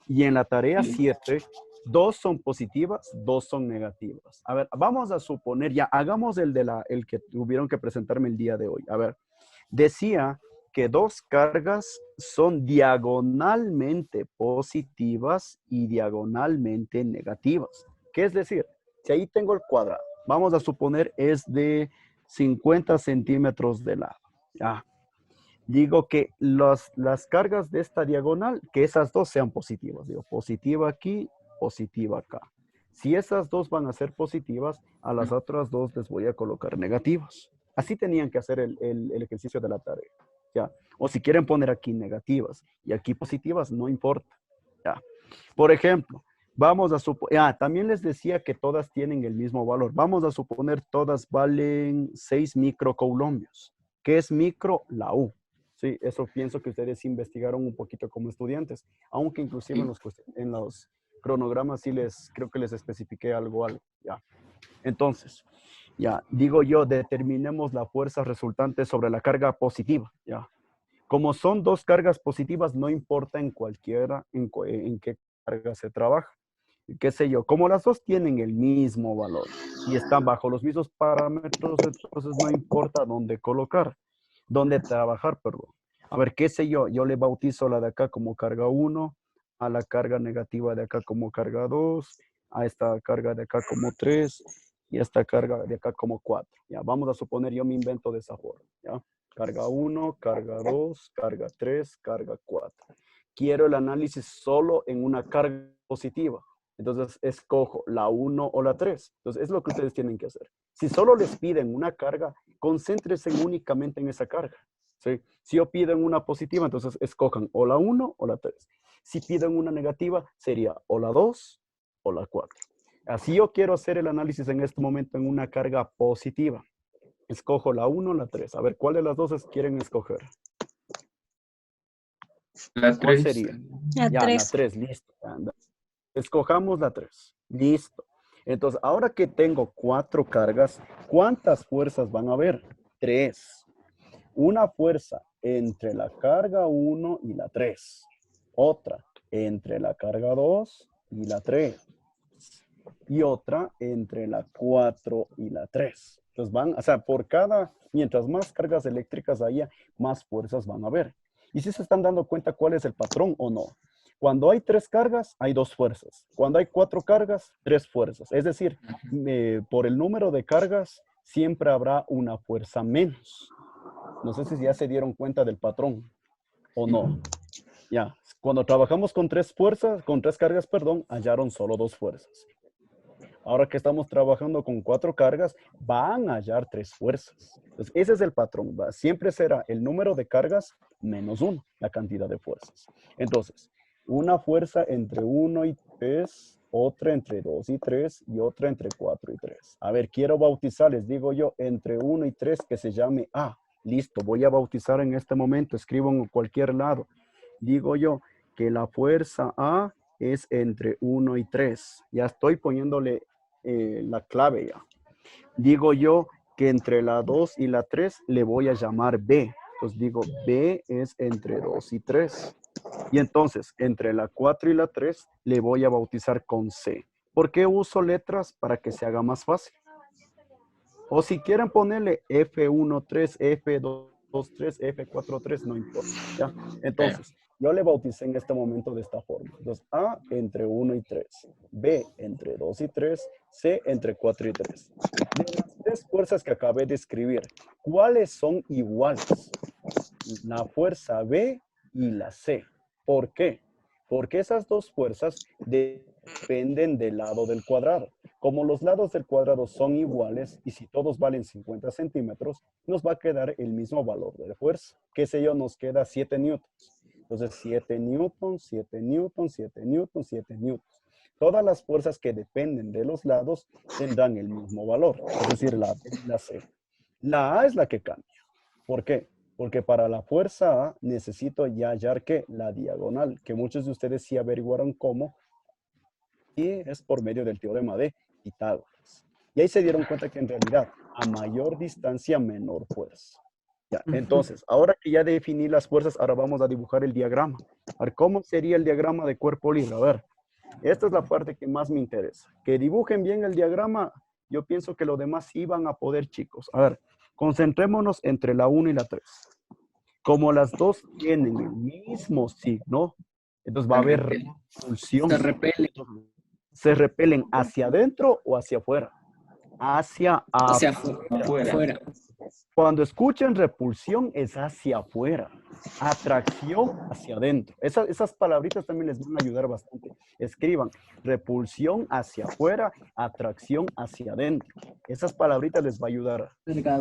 Y en la tarea 7, 2 son positivas, 2 son negativas. A ver, vamos a suponer, ya hagamos el que tuvieron que presentarme el día de hoy. A ver, decía que 2 cargas son diagonalmente positivas y diagonalmente negativas. ¿Qué es decir? Si ahí tengo el cuadrado, vamos a suponer es de 50 centímetros de lado. Ya. Digo que las cargas de esta diagonal, que esas 2 sean positivas. Digo, positiva aquí, positiva acá. Si esas 2 van a ser positivas, a las otras 2 les voy a colocar negativas. Así tenían que hacer el ejercicio de la tarea. ¿Ya? O si quieren poner aquí negativas y aquí positivas, no importa. ¿Ya? Por ejemplo, vamos a suponer, también les decía que todas tienen el mismo valor. Vamos a suponer todas valen 6 microcoulombios. ¿Qué es micro? La U. Sí, eso pienso que ustedes investigaron un poquito como estudiantes, aunque inclusive en los cronogramas sí creo que les especifiqué algo, ya. Entonces, ya, digo yo, determinemos la fuerza resultante sobre la carga positiva, ya. Como son 2 cargas positivas, no importa en cualquiera, en qué carga se trabaja. Qué sé yo, como las 2 tienen el mismo valor y están bajo los mismos parámetros, entonces no importa dónde trabajar, perdón. A ver, qué sé yo, yo le bautizo la de acá como carga 1, a la carga negativa de acá como carga 2, a esta carga de acá como 3 y a esta carga de acá como 4. Ya, vamos a suponer, yo me invento de esa forma, ¿ya? Carga 1, carga 2, carga 3, carga 4. Quiero el análisis solo en una carga positiva. Entonces, escojo la 1 o la 3. Entonces, es lo que ustedes tienen que hacer. Si solo les piden una carga, concéntrense únicamente en esa carga. ¿Sí? Si yo piden una positiva, entonces escojan o la 1 o la 3. Si piden una negativa, sería o la 2 o la 4. Así yo quiero hacer el análisis en este momento en una carga positiva. Escojo la 1 o la 3. A ver, ¿cuál de las dos quieren escoger? La ¿Cuál 3. sería? La Ya, la 3. 3, listo. Anda. Escojamos la 3. Listo. Entonces, ahora que tengo 4 cargas, ¿cuántas fuerzas van a haber? 3. Una fuerza entre la carga 1 y la 3. Otra entre la carga 2 y la 3. Y otra entre la 4 y la 3. Entonces van, o sea, mientras más cargas eléctricas haya, más fuerzas van a haber. ¿Y si se están dando cuenta cuál es el patrón o no? Cuando hay 3 cargas, hay 2 fuerzas. Cuando hay 4 cargas, 3 fuerzas. Es decir, por el número de cargas, siempre habrá una fuerza menos. No sé si ya se dieron cuenta del patrón o no. Ya, cuando trabajamos con 3 cargas, hallaron solo 2 fuerzas. Ahora que estamos trabajando con 4 cargas, van a hallar 3 fuerzas. Entonces, ese es el patrón. Siempre será el número de cargas menos 1, la cantidad de fuerzas. Entonces, una fuerza entre 1 y 3, otra entre 2 y 3 y otra entre 4 y 3. A ver, quiero bautizar, les digo yo, entre 1 y 3 que se llame A. Listo, voy a bautizar en este momento. Escribo en cualquier lado. Digo yo que la fuerza A es entre 1 y 3. Ya estoy poniéndole la clave ya. Digo yo que entre la 2 y la 3 le voy a llamar B. Entonces digo B es entre 2 y 3. Y entonces entre la 4 y la 3 le voy a bautizar con C. ¿Por qué uso letras? Para que se haga más fácil. O si quieren ponerle F1-3, F2-3, F4-3, no importa. ¿Ya? Entonces, yo le bauticé en este momento de esta forma. Entonces, A entre 1 y 3, B entre 2 y 3, C entre 4 y 3. De las 3 fuerzas que acabé de escribir, ¿cuáles son iguales? La fuerza B y la C. ¿Por qué? Porque esas 2 fuerzas dependen del lado del cuadrado. Como los lados del cuadrado son iguales y si todos valen 50 centímetros, nos va a quedar el mismo valor de fuerza. ¿Qué sé yo? Nos queda 7 newtons. Entonces, 7 newtons, 7 newtons, 7 newtons, 7 newtons. Todas las fuerzas que dependen de los lados tendrán el mismo valor, es decir, la B y la C. La A es la que cambia. ¿Por qué? Porque para la fuerza A necesito ya hallar que la diagonal, que muchos de ustedes sí averiguaron cómo, y es por medio del teorema de Pitágoras. Y ahí se dieron cuenta que en realidad A mayor distancia, menor fuerza. Ya, entonces, ahora que ya definí las fuerzas, ahora vamos a dibujar el diagrama. A ver, ¿cómo sería el diagrama de cuerpo libre? A ver, esta es la parte que más me interesa. Que dibujen bien el diagrama, yo pienso que lo demás sí van a poder, chicos. A ver, concentrémonos entre la 1 y la 3. Como las dos tienen el mismo signo, entonces va a haber repulsión. Se repele. ¿Se repelen hacia adentro o hacia afuera? Hacia Hacia afuera. afuera. Cuando escuchen repulsión es hacia afuera. Atracción hacia adentro. Esas palabritas también les van a ayudar bastante. Escriban repulsión hacia afuera, atracción hacia adentro. Esas palabritas les va a ayudar.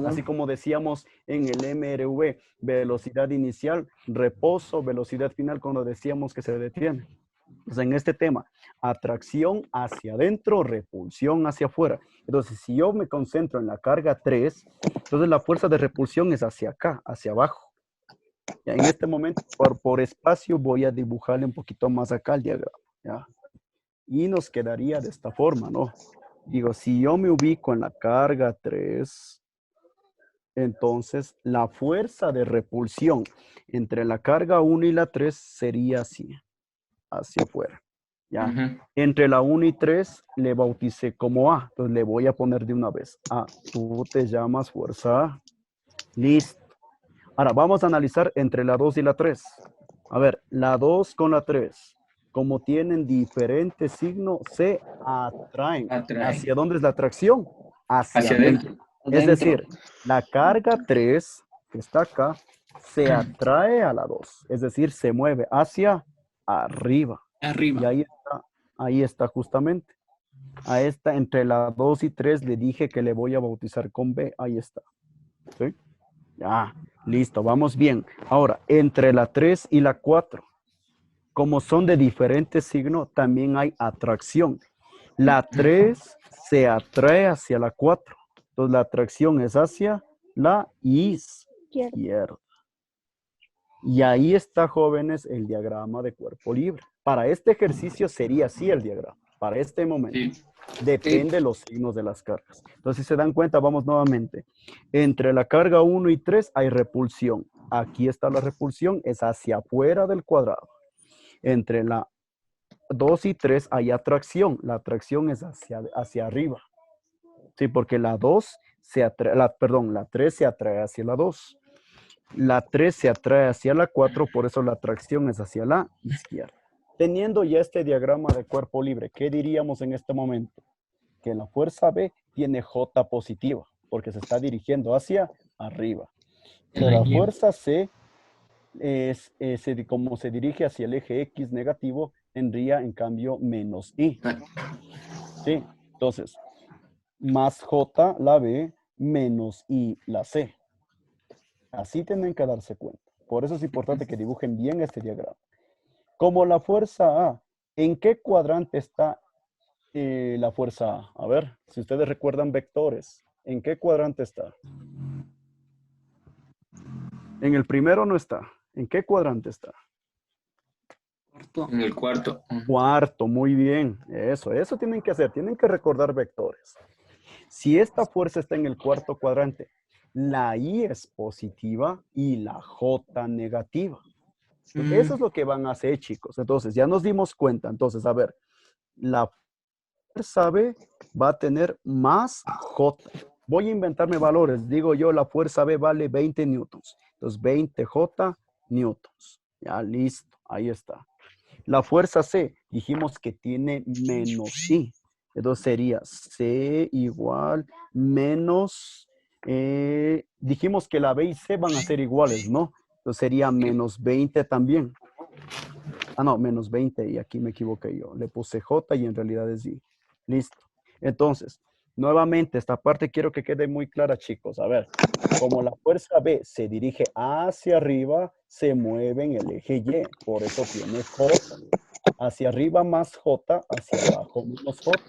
Así como decíamos en el MRV, velocidad inicial, reposo, velocidad final cuando decíamos que se detiene. Entonces, en este tema, atracción hacia adentro, repulsión hacia afuera. Entonces, si yo me concentro en la carga 3, entonces la fuerza de repulsión es hacia acá, hacia abajo. Ya, en este momento, por espacio, voy a dibujarle un poquito más acá el diagrama. ¿Ya? Y nos quedaría de esta forma, ¿no? Digo, si yo me ubico en la carga 3, entonces la fuerza de repulsión entre la carga 1 y la 3 sería así. Hacia afuera. ¿Ya? Entre la 1 y 3 le bauticé como A. Entonces le voy a poner de una vez. A, tú te llamas fuerza A. Listo. Ahora vamos a analizar entre la 2 y la 3. A ver, la 2 con la 3. Como tienen diferentes signos, se atraen. ¿Hacia dónde es la atracción? Hacia adentro. Es decir, la carga 3, que está acá, se atrae a la 2. Es decir, se mueve hacia arriba. Y ahí está justamente. A esta, entre la 2 y 3, le dije que le voy a bautizar con B. Ahí está. ¿Sí? Ya, listo, vamos bien. Ahora, entre la 3 y la 4, como son de diferentes signos, también hay atracción. La 3 se atrae hacia la 4. Entonces, la atracción es hacia la izquierda. Y ahí está, jóvenes, el diagrama de cuerpo libre. Para este ejercicio sería así el diagrama. Para este momento. Sí. Depende de los signos de las cargas. Entonces, si se dan cuenta, vamos nuevamente. Entre la carga 1 y 3 hay repulsión. Aquí está la repulsión, es hacia afuera del cuadrado. Entre la 2 y 3 hay atracción. La atracción es hacia arriba. Sí, porque la 2 se atrae, la 3 se atrae hacia la 2. La 3 se atrae hacia la 4, por eso la atracción es hacia la izquierda. Teniendo ya este diagrama de cuerpo libre, ¿qué diríamos en este momento? Que la fuerza B tiene J positiva, porque se está dirigiendo hacia arriba. Que la fuerza C, como se dirige hacia el eje X negativo, tendría en cambio menos I. ¿Sí? Entonces, más J la B, menos I la C. Así tienen que darse cuenta. Por eso es importante que dibujen bien este diagrama. Como la fuerza A, ¿en qué cuadrante está la fuerza A? A ver, si ustedes recuerdan vectores, ¿en qué cuadrante está? En el primero no está. ¿En qué cuadrante está? En el cuarto. Cuarto, muy bien. Eso tienen que hacer. Tienen que recordar vectores. Si esta fuerza está en el cuarto cuadrante, la I es positiva y la J negativa. Eso es lo que van a hacer, chicos. Entonces, ya nos dimos cuenta. Entonces, a ver, la fuerza B va a tener más J. Voy a inventarme valores. Digo yo, la fuerza B vale 20 newtons. Entonces, 20 J newtons. Ya, listo. Ahí está. La fuerza C, dijimos que tiene menos I. Entonces, sería C igual menos... dijimos que la B y C van a ser iguales, ¿no? Entonces sería menos 20 también. Ah, no, menos 20 y aquí me equivoqué yo. Le puse J y en realidad es I. Listo. Entonces, nuevamente esta parte quiero que quede muy clara, chicos. A ver, como la fuerza B se dirige hacia arriba, se mueve en el eje Y. Por eso tiene J. Hacia arriba más J, hacia abajo menos J.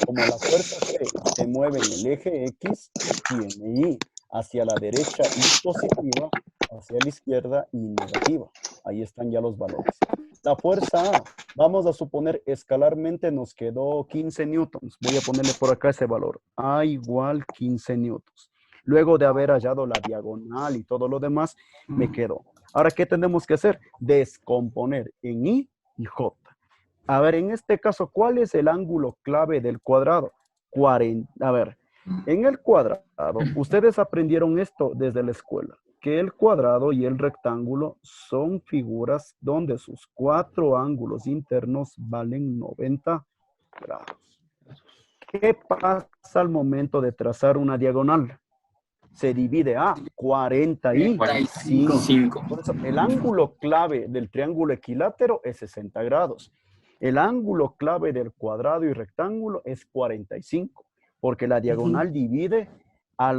Como la fuerza C se mueve en el eje X, tiene I. Hacia la derecha I positiva, hacia la izquierda I negativa. Ahí están ya los valores. La fuerza A, vamos a suponer escalarmente nos quedó 15 newtons. Voy a ponerle por acá ese valor. A igual 15 newtons. Luego de haber hallado la diagonal y todo lo demás, me quedó. Ahora, ¿qué tenemos que hacer? Descomponer en I y J. A ver, en este caso, ¿cuál es el ángulo clave del cuadrado? 40. A ver, en el cuadrado, ustedes aprendieron esto desde la escuela, que el cuadrado y el rectángulo son figuras donde sus 4 ángulos internos valen 90 grados. ¿Qué pasa al momento de trazar una diagonal? Se divide a 45. 45. Por eso, el ángulo clave del triángulo equilátero es 60 grados. El ángulo clave del cuadrado y rectángulo es 45, porque la diagonal divide a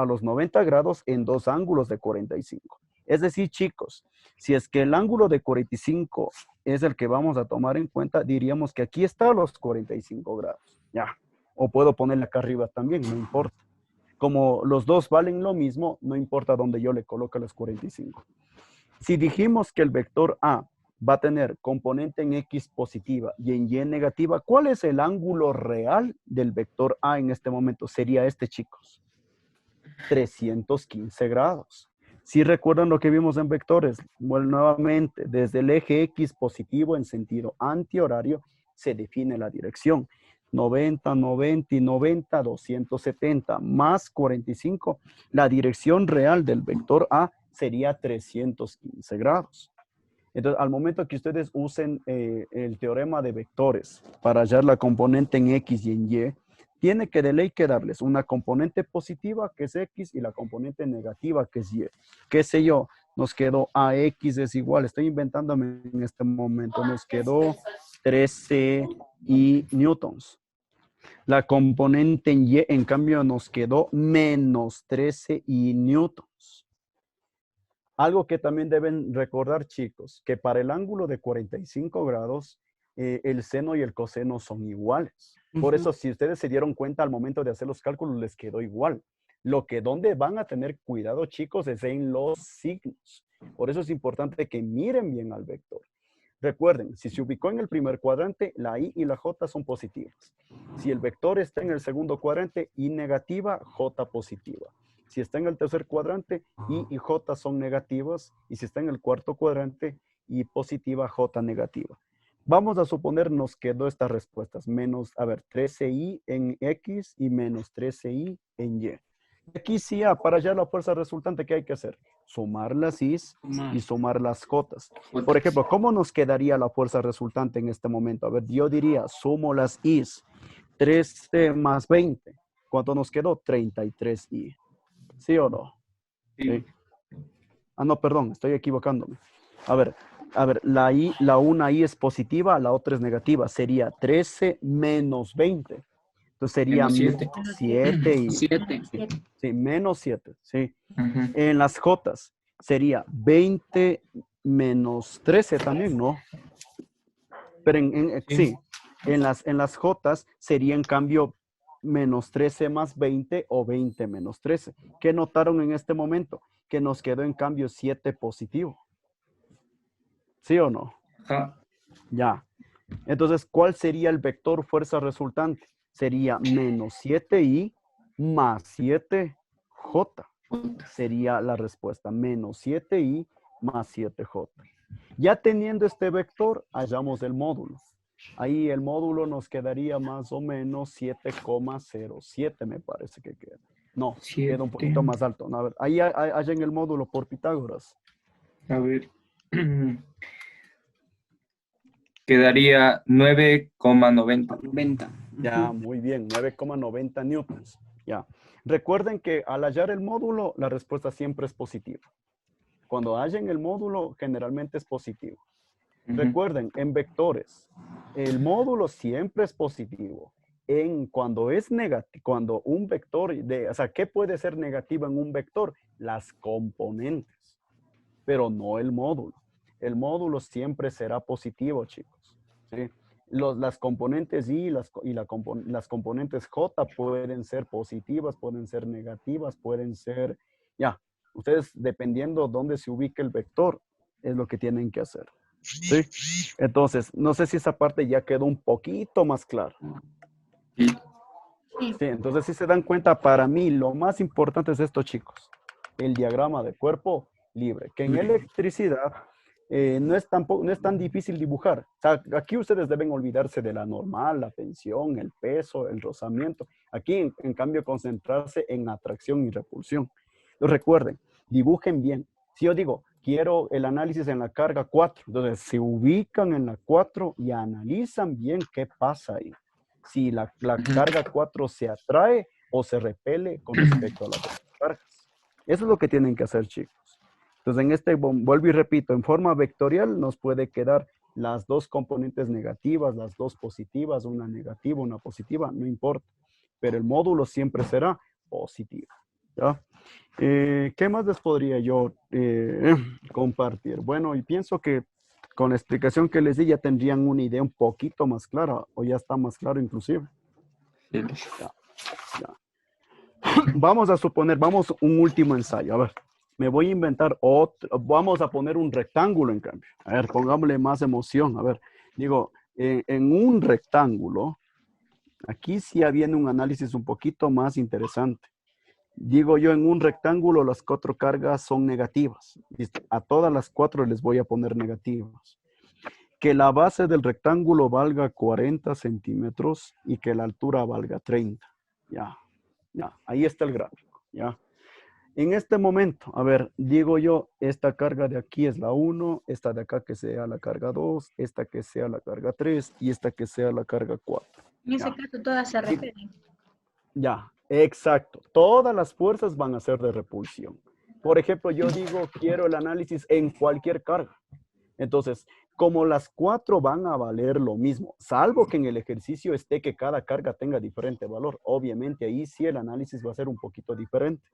los 90 grados en 2 ángulos de 45. Es decir, chicos, si es que el ángulo de 45 es el que vamos a tomar en cuenta, diríamos que aquí está los 45 grados. Ya. O puedo ponerle acá arriba también, no importa. Como los dos valen lo mismo, no importa dónde yo le coloque los 45. Si dijimos que el vector A va a tener componente en X positiva y en Y negativa, ¿cuál es el ángulo real del vector A en este momento? Sería este, chicos. 315 grados. Si recuerdan lo que vimos en vectores, bueno, nuevamente, desde el eje X positivo en sentido antihorario, se define la dirección. 90, 90 y 90, 270 más 45. La dirección real del vector A sería 315 grados. Entonces, al momento que ustedes usen el teorema de vectores para hallar la componente en X y en Y, tiene que de ley quedarles una componente positiva, que es X, y la componente negativa, que es Y. ¿Qué sé yo? Nos quedó AX es igual, estoy inventándome en este momento, nos quedó 13 y newtons. La componente en Y, en cambio, nos quedó menos 13 y newtons. Algo que también deben recordar, chicos, que para el ángulo de 45 grados, el seno y el coseno son iguales. Por eso, si ustedes se dieron cuenta al momento de hacer los cálculos, les quedó igual. Lo que donde van a tener cuidado, chicos, es en los signos. Por eso es importante que miren bien al vector. Recuerden, si se ubicó en el primer cuadrante, la I y la J son positivas. Si el vector está en el segundo cuadrante, I negativa, J positiva. Si está en el tercer cuadrante, I y J son negativas. Y si está en el cuarto cuadrante, I positiva, J negativa. Vamos a suponer nos quedó estas respuestas. Menos, 13i en X y menos 13i en Y. Aquí sí, para hallar la fuerza resultante, ¿qué hay que hacer? Sumar las i's y sumar las jotas. Por ejemplo, ¿cómo nos quedaría la fuerza resultante en este momento? A ver, yo diría, sumo las i's. 13 más 20. ¿Cuánto nos quedó? 33i. ¿Sí o no? Sí. Ah, no, perdón, estoy equivocándome. A ver, la una i es positiva, la otra es negativa. Sería 13 menos 20. Entonces sería Menos 7 y... 7. Sí, menos 7, sí. Ujú. En las jotas sería 20 menos 13 también, ¿no? Pero sí, en las jotas sería en cambio menos 13 más 20 o 20 menos 13. ¿Qué notaron en este momento? Que nos quedó en cambio 7 positivo. ¿Sí o no? Ajá. Ya. Entonces, ¿cuál sería el vector fuerza resultante? Sería menos 7i más 7j. Sería la respuesta. Menos 7i más 7j. Ya teniendo este vector, hallamos el módulo. Ahí el módulo nos quedaría más o menos 7,07 me parece que queda. No, queda un poquito más alto. No, a ver, ahí hallen el módulo por Pitágoras. A ver. Quedaría 9,90. 90. Ya, muy bien, 9,90 newtons. Ya. Recuerden que al hallar el módulo, la respuesta siempre es positiva. Cuando hallen el módulo, generalmente es positivo. Recuerden, en vectores, el módulo siempre es positivo. Cuando es negativo, cuando un vector, o sea, ¿qué puede ser negativo en un vector? Las componentes, pero no el módulo. El módulo siempre será positivo, chicos. ¿Sí? Las componentes Y las componentes J pueden ser positivas, pueden ser negativas, pueden ser, ya, ustedes dependiendo dónde se ubique el vector, es lo que tienen que hacer. ¿Sí? Entonces, no sé si esa parte ya quedó un poquito más clara. Sí. Sí. Sí, entonces si se dan cuenta, para mí lo más importante es esto, chicos. El diagrama de cuerpo libre, que en electricidad no es tan difícil dibujar. O sea, aquí ustedes deben olvidarse de la normal, la tensión, el peso, el rozamiento. Aquí, en cambio, concentrarse en atracción y repulsión. Entonces, recuerden, dibujen bien. Si yo digo, quiero el análisis en la carga 4, entonces se ubican en la 4 y analizan bien qué pasa ahí. Si la carga 4 se atrae o se repele con respecto a las otras cargas. Eso es lo que tienen que hacer, chicos. Entonces, en este, vuelvo y repito, en forma vectorial nos puede quedar las dos componentes negativas, las dos positivas, una negativa, una positiva, no importa. Pero el módulo siempre será positivo. ¿Ya? ¿Qué más les podría yo compartir? Bueno, y pienso que con la explicación que les di ya tendrían una idea un poquito más clara, o ya está más claro inclusive. Sí. Ya. Vamos a suponer, vamos un último ensayo. A ver, me voy a inventar otro, vamos a poner un rectángulo en cambio. A ver, pongámosle más emoción. A ver, digo, en un rectángulo, aquí sí viene un análisis un poquito más interesante. Digo yo, en un rectángulo las 4 cargas son negativas. ¿Listo? A todas las 4 les voy a poner negativas. Que la base del rectángulo valga 40 centímetros y que la altura valga 30. Ya, ahí está el gráfico. Ya. En este momento, a ver, digo yo, esta carga de aquí es la 1, esta de acá que sea la carga 2, esta que sea la carga 3 y esta que sea la carga 4. En ese caso todas se repelen. Ya, exacto. Todas las fuerzas van a ser de repulsión. Por ejemplo, yo digo, quiero el análisis en cualquier carga. Entonces, como las 4 van a valer lo mismo, salvo que en el ejercicio esté que cada carga tenga diferente valor. Obviamente ahí sí el análisis va a ser un poquito diferente.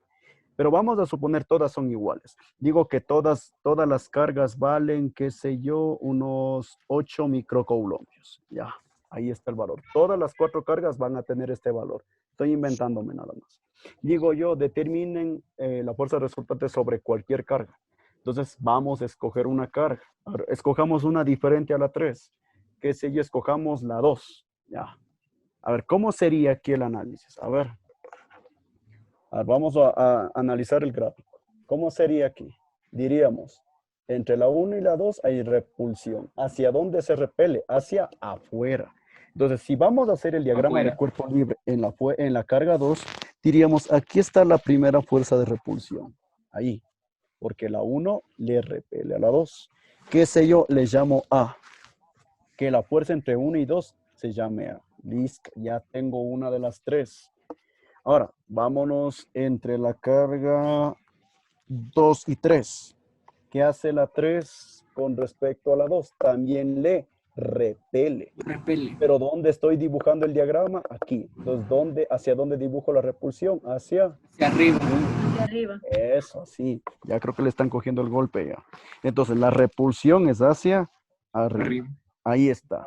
Pero vamos a suponer todas son iguales. Digo que todas las cargas valen, qué sé yo, unos 8 microcoulombos. Ya, ahí está el valor. Todas las 4 cargas van a tener este valor. Estoy inventándome nada más. Digo yo, determinen la fuerza resultante sobre cualquier carga. Entonces, vamos a escoger una carga. Ahora, escojamos una diferente a la 3. Qué sé yo, escojamos la 2. Ya. A ver, ¿cómo sería aquí el análisis? A ver, vamos a analizar el gráfico. ¿Cómo sería aquí? Diríamos, entre la 1 y la 2 hay repulsión. ¿Hacia dónde se repele? Hacia afuera. Entonces, si vamos a hacer el diagrama Afuera. de cuerpo libre en la carga 2, diríamos, aquí está la primera fuerza de repulsión. Ahí. Porque la 1 le repele a la 2. ¿Qué sé yo? Le llamo A. Que la fuerza entre 1 y 2 se llame A. Listo, ya tengo una de las 3. Ahora, vámonos entre la carga 2 y 3. ¿Qué hace la 3 con respecto a la 2? También le repele. Repele. Pero ¿dónde estoy dibujando el diagrama? Aquí. Entonces, ¿hacia dónde dibujo la repulsión? Hacia Hacia arriba. Hacia arriba. eso, sí. Ya creo que le están cogiendo el golpe ya. Entonces, la repulsión es hacia arriba. Arriba. Ahí está.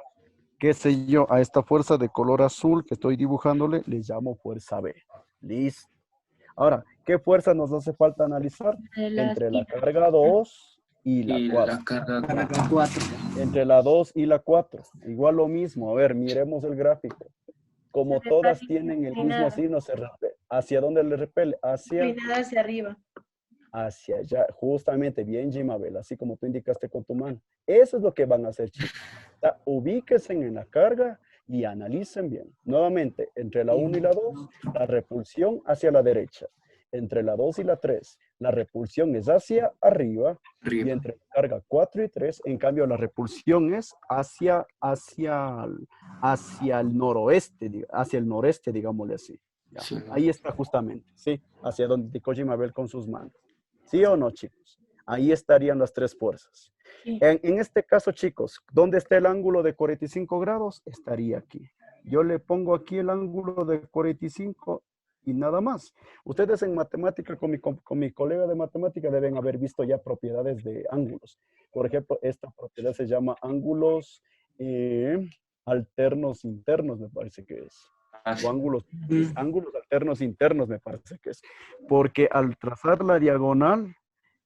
¿Qué sé yo? A esta fuerza de color azul que estoy dibujándole, le llamo fuerza B. Listo. Ahora, ¿qué fuerza nos hace falta analizar? De la Entre la esquina. carga 2 y la Y 4. la carga Carga 4. Entre la 2 y la 4. Igual lo mismo. A ver, miremos el gráfico. Como Se todas repele tienen el mismo inclinada. signo, se repele. ¿Hacia dónde le repele? Hacia Inclinada hacia arriba. hacia allá, justamente, bien, Jimabel, así como tú indicaste con tu mano. Eso es lo que van a hacer, chicos. O sea, ubíquense en la carga y analicen bien. Nuevamente, entre la 1 y la 2, la repulsión hacia la derecha. Entre la 2 y la 3, la repulsión es hacia arriba. Y arriba. entre la carga 4 y 3, en cambio, la repulsión es hacia el noroeste, hacia el noreste, digámosle así. Ya. Sí. Ahí está justamente, ¿sí? Hacia donde indicó Jimabel con sus manos. ¿Sí o no, chicos? Ahí estarían las 3 fuerzas. Sí. En este caso, chicos, ¿dónde está el ángulo de 45 grados? Estaría aquí. Yo le pongo aquí el ángulo de 45 y nada más. Ustedes en matemática, con mi colega de matemática, deben haber visto ya propiedades de ángulos. Por ejemplo, esta propiedad se llama ángulos alternos internos, me parece que es. O ángulos alternos internos, me parece que es. Porque al trazar la diagonal,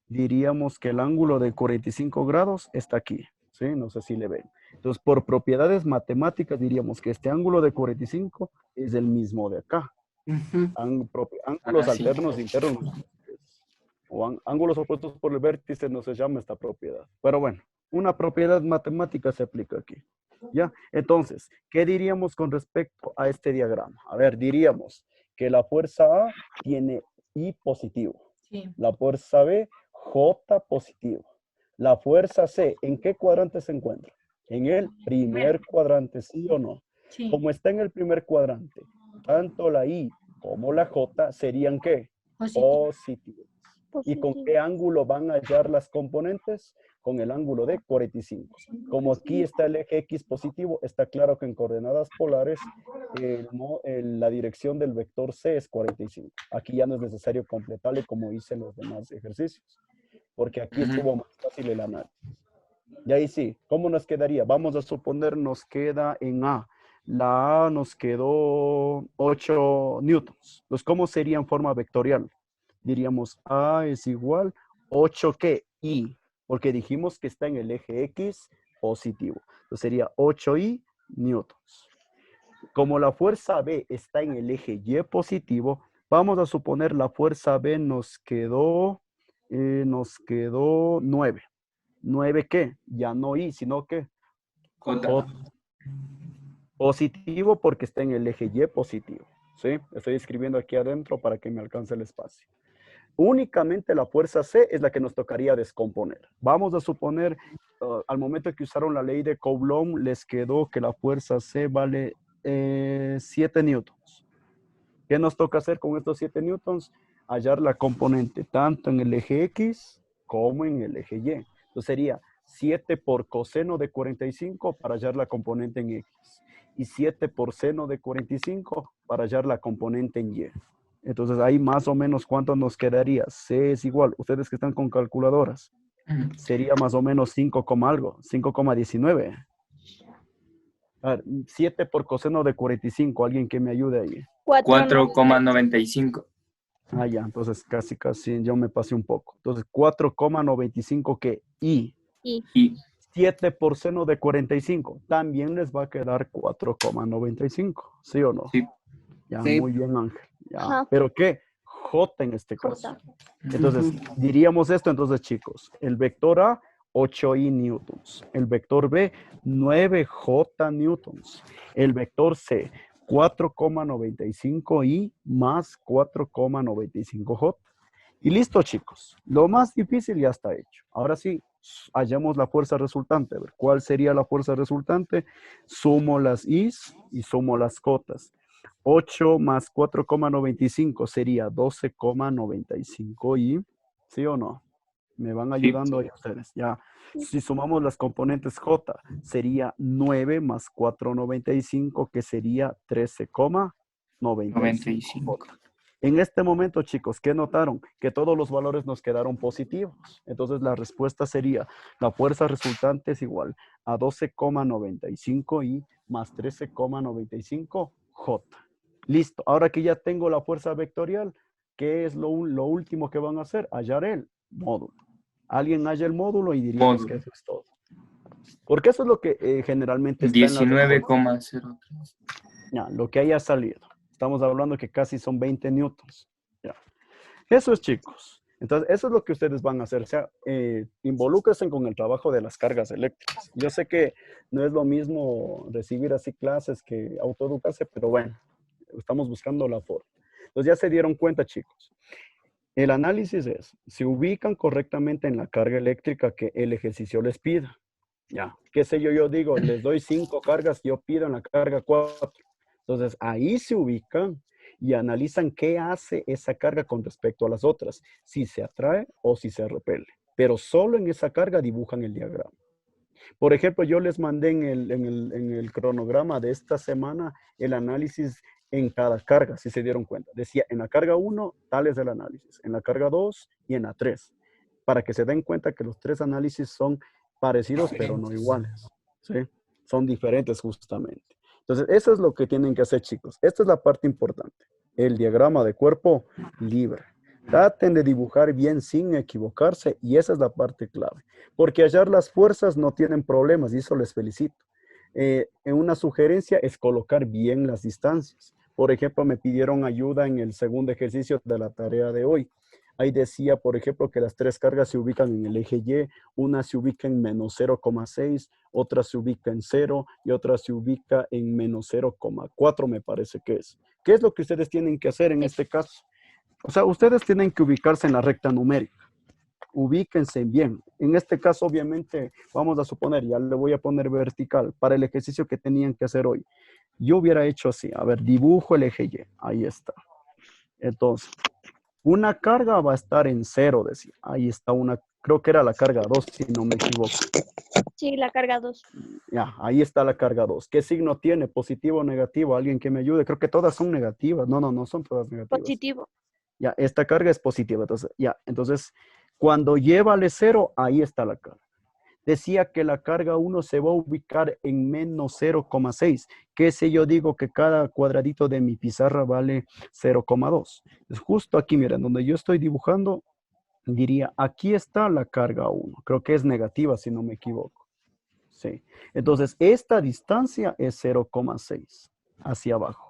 diríamos que el ángulo de 45 grados está aquí. ¿sí? No sé si le ven. Entonces, por propiedades matemáticas diríamos que este ángulo de 45 es el mismo de acá. Ujú. Ángulos Sí. alternos internos o ángulos opuestos por el vértice no se llama esta propiedad. Pero bueno, una propiedad matemática se aplica aquí. ¿Ya? Entonces, ¿qué diríamos con respecto a este diagrama? A ver, diríamos que la fuerza A tiene I positivo. Sí. La fuerza B, J positivo. La fuerza C, ¿en qué cuadrante se encuentra? En el primer cuadrante, ¿sí o no? Sí. Como está en el primer cuadrante, tanto la I como la J serían ¿qué? Positivo. Positivos. ¿Y con Positivo. qué ángulo van a hallar las componentes? Con el ángulo de 45. Como aquí está el eje X positivo, está claro que en coordenadas polares la dirección del vector C es 45. Aquí ya no es necesario completarle como hice en los demás ejercicios, porque aquí Ujú. estuvo más fácil el análisis. Y ahí sí, ¿cómo nos quedaría? Vamos a suponer nos queda en A. La A nos quedó 8 newtons. Entonces, ¿cómo sería en forma vectorial? Diríamos A es igual 8 ¿qué? I, porque dijimos que está en el eje X positivo. Entonces sería 8I newtons. Como la fuerza B está en el eje Y positivo, vamos a suponer la fuerza B nos quedó 9. ¿9 qué? Ya no I, sino que J. positivo porque está en el eje Y positivo. ¿Sí? Estoy escribiendo aquí adentro para que me alcance el espacio. Únicamente la fuerza C es la que nos tocaría descomponer. Vamos a suponer, al momento que usaron la ley de Coulomb, les quedó que la fuerza C vale 7 newtons. ¿Qué nos toca hacer con estos 7 newtons? Hallar la componente tanto en el eje X como en el eje Y. Entonces sería 7 por coseno de 45 para hallar la componente en X. Y 7 por seno de 45 para hallar la componente en Y. Entonces ahí más o menos cuánto nos quedaría. C es igual, ustedes que están con calculadoras, sería más o menos 5, algo, 5,19. A ver, 7 por coseno de 45, alguien que me ayude ahí. 4,95. Ah, ya, entonces casi yo me pasé un poco. Entonces 4,95 que I. Y 7 por seno de 45, también les va a quedar 4,95, ¿sí o no? sí. Ya, Sí. muy bien, Ángel. Ya. Ajá. ¿Pero qué? J en este caso. J. Entonces, diríamos esto, entonces, chicos. El vector A, 8i newtons. El vector B, 9j newtons. El vector C, 4,95i más 4,95j. Y listo, chicos. Lo más difícil ya está hecho. Ahora sí, hallamos la fuerza resultante. A ver, ¿cuál sería la fuerza resultante? Sumo las i's y sumo las jotas. 8 más 4,95 sería 12,95i. ¿Sí o no? Me van ayudando ahí ustedes. Ya. Si sumamos las componentes J, sería 9 más 4,95, que sería 13,95. 95. En este momento, chicos, ¿qué notaron? Que todos los valores nos quedaron positivos. Entonces, la respuesta sería, la fuerza resultante es igual a 12,95i más 13,95j. Listo. Ahora que ya tengo la fuerza vectorial, ¿qué es lo último que van a hacer? Hallar el módulo. Alguien halla el módulo y diríamos que eso es todo. Porque eso es lo que generalmente está en la 19,03. ya, lo que haya salido. Estamos hablando que casi son 20 newtons. Ya. Eso es, chicos. Entonces, eso es lo que ustedes van a hacer. O sea, involúquense con el trabajo de las cargas eléctricas. Yo sé que no es lo mismo recibir así clases que autoeducarse, pero bueno, estamos buscando la forma. Entonces, ya se dieron cuenta, chicos. El análisis es, se ubican correctamente en la carga eléctrica que el ejercicio les pida. Ya, qué sé yo digo, les doy 5 cargas, yo pido en la carga 4. Entonces, ahí se ubican y analizan qué hace esa carga con respecto a las otras, si se atrae o si se repele. Pero solo en esa carga dibujan el diagrama. Por ejemplo, yo les mandé en el cronograma de esta semana el análisis en cada carga, si se dieron cuenta. Decía, en la carga 1, tal es el análisis, en la carga 2 y en la 3, para que se den cuenta que los 3 análisis son parecidos, pero no iguales. ¿Sí? Son diferentes justamente. Entonces, eso es lo que tienen que hacer, chicos. Esta es la parte importante. El diagrama de cuerpo libre. Traten de dibujar bien sin equivocarse y esa es la parte clave. Porque hallar las fuerzas no tienen problemas y eso les felicito. En una sugerencia es colocar bien las distancias. Por ejemplo, me pidieron ayuda en el segundo ejercicio de la tarea de hoy. Ahí decía, por ejemplo, que las tres cargas se ubican en el eje Y, una se ubica en menos 0,6, otra se ubica en 0 y otra se ubica en menos 0,4, me parece que es. ¿Qué es lo que ustedes tienen que hacer en este caso? O sea, ustedes tienen que ubicarse en la recta numérica. Ubíquense bien. En este caso, obviamente, vamos a suponer, ya le voy a poner vertical para el ejercicio que tenían que hacer hoy. Yo hubiera hecho así, a ver, dibujo el eje Y, ahí está. Entonces, una carga va a estar en 0, decía. Ahí está una, creo que era la carga 2, si no me equivoco. Sí, la carga 2. Ya, ahí está la carga 2. ¿Qué signo tiene? ¿Positivo o negativo? ¿Alguien que me ayude? Creo que todas son negativas. No son todas negativas. Positivo. Ya, esta carga es positiva. Entonces, cuando llévale 0, ahí está la carga. Decía que la carga 1 se va a ubicar en menos 0,6. ¿Qué sé yo? Digo que cada cuadradito de mi pizarra vale 0,2. Es justo aquí, miren, donde yo estoy dibujando, diría, aquí está la carga 1. Creo que es negativa, si no me equivoco. Sí. Entonces, esta distancia es 0,6 hacia abajo.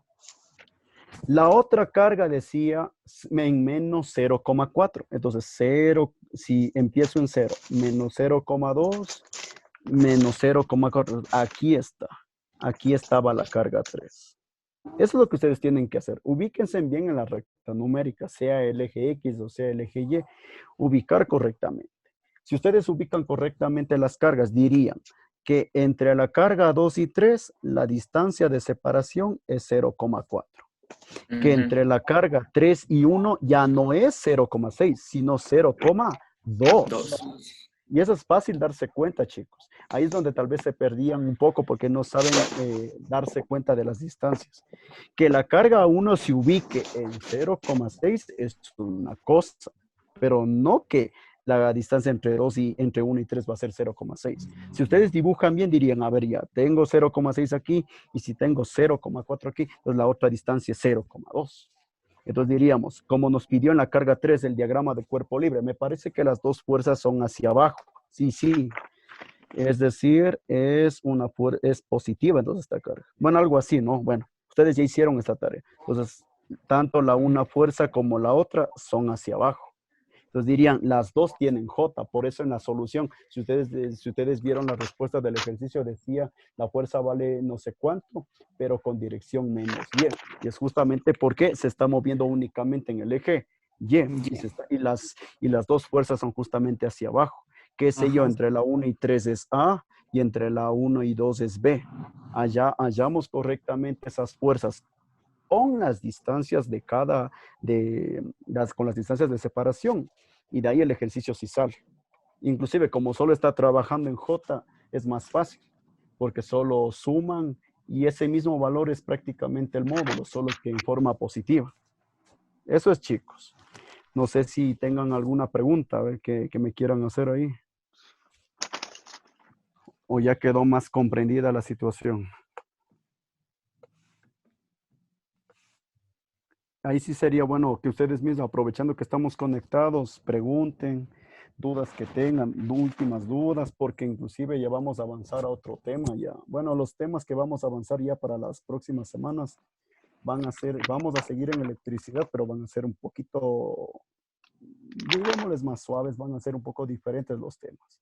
La otra carga decía en menos 0,4. Entonces, 0, si empiezo en 0, menos 0,2, menos 0,4. Aquí está. Aquí estaba la carga 3. Eso es lo que ustedes tienen que hacer. Ubíquense bien en la recta numérica, sea el eje X o sea el eje Y. Ubicar correctamente. Si ustedes ubican correctamente las cargas, dirían que entre la carga 2 y 3, la distancia de separación es 0,4. Que entre la carga 3 y 1 ya no es 0,6, sino 0,2. Y eso es fácil darse cuenta, chicos. Ahí es donde tal vez se perdían un poco porque no saben darse cuenta de las distancias. Que la carga 1 se ubique en 0,6 es una cosa, pero no que la distancia entre 1 y 3 va a ser 0,6. Si ustedes dibujan bien, dirían, a ver, ya tengo 0,6 aquí, y si tengo 0,4 aquí, pues la otra distancia es 0,2. Entonces diríamos, como nos pidió en la carga 3 el diagrama de cuerpo libre, me parece que las dos fuerzas son hacia abajo. Sí. Es decir, es positiva entonces esta carga. Bueno, algo así, ¿no? Bueno, ustedes ya hicieron esta tarea. Entonces, tanto la una fuerza como la otra son hacia abajo. Entonces dirían, las dos tienen J, por eso en la solución, si ustedes vieron la respuesta del ejercicio, decía, la fuerza vale no sé cuánto, pero con dirección menos Y. Y es justamente porque se está moviendo únicamente en el eje Y. Y las dos fuerzas son justamente hacia abajo. ¿Qué sé yo? Entre la 1 y 3 es A, y entre la 1 y 2 es B. Allá hallamos correctamente esas fuerzas con las distancias con las distancias de separación, y de ahí el ejercicio sí sale. Inclusive como solo está trabajando en J, es más fácil, porque solo suman y ese mismo valor es prácticamente el módulo, solo que en forma positiva. Eso es, chicos. No sé si tengan alguna pregunta, a ver, que me quieran hacer ahí. O ya quedó más comprendida la situación. Ahí sí sería bueno que ustedes mismos, aprovechando que estamos conectados, pregunten dudas que tengan, últimas dudas, porque inclusive ya vamos a avanzar a otro tema ya. Bueno, los temas que vamos a avanzar ya para las próximas semanas vamos a seguir en electricidad, pero van a ser un poquito, digámosles, más suaves, van a ser un poco diferentes los temas.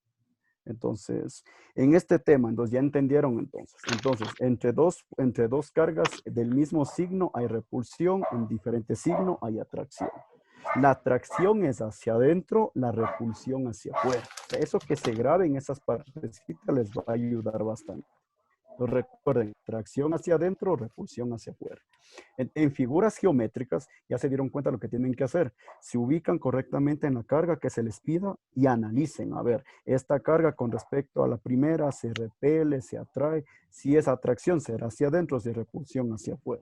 Entonces, en este tema, entonces ya entendieron entonces. Entonces, entre dos cargas del mismo signo hay repulsión, en diferente signo hay atracción. La atracción es hacia adentro, la repulsión hacia afuera. Eso que se grabe en esas partecitas les va a ayudar bastante. Entonces, recuerden, tracción hacia adentro, repulsión hacia afuera. En figuras geométricas ya se dieron cuenta de lo que tienen que hacer. Se ubican correctamente en la carga que se les pida y analicen. A ver, esta carga con respecto a la primera se repele, se atrae. Si es atracción, será hacia adentro, si es repulsión, hacia afuera.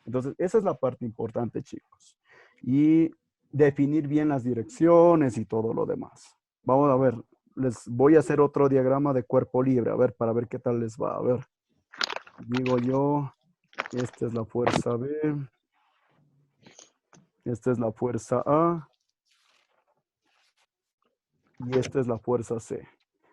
Entonces, esa es la parte importante, chicos. Y definir bien las direcciones y todo lo demás. Vamos a ver, les voy a hacer otro diagrama de cuerpo libre, a ver, para ver qué tal les va. A ver, digo yo, esta es la fuerza B, esta es la fuerza A, y esta es la fuerza C.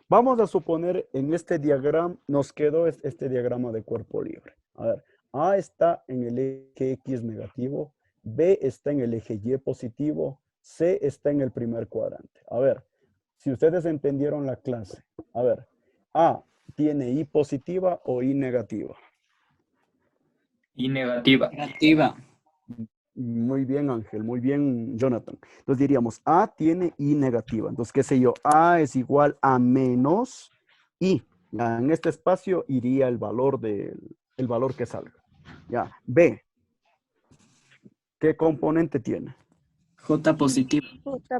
Vamos a suponer en este diagrama, nos quedó este diagrama de cuerpo libre. A ver, A está en el eje X negativo, B está en el eje Y positivo, C está en el primer cuadrante. A ver, si ustedes entendieron la clase, a ver, A tiene Y positiva o Y negativa. Y negativa. Negativa. Muy bien, Ángel. Muy bien, Jonathan. Entonces diríamos, A tiene Y negativa. Entonces, qué sé yo, A es igual a menos Y. Ya, en este espacio iría el valor que salga. Ya, B. ¿Qué componente tiene? J positivo.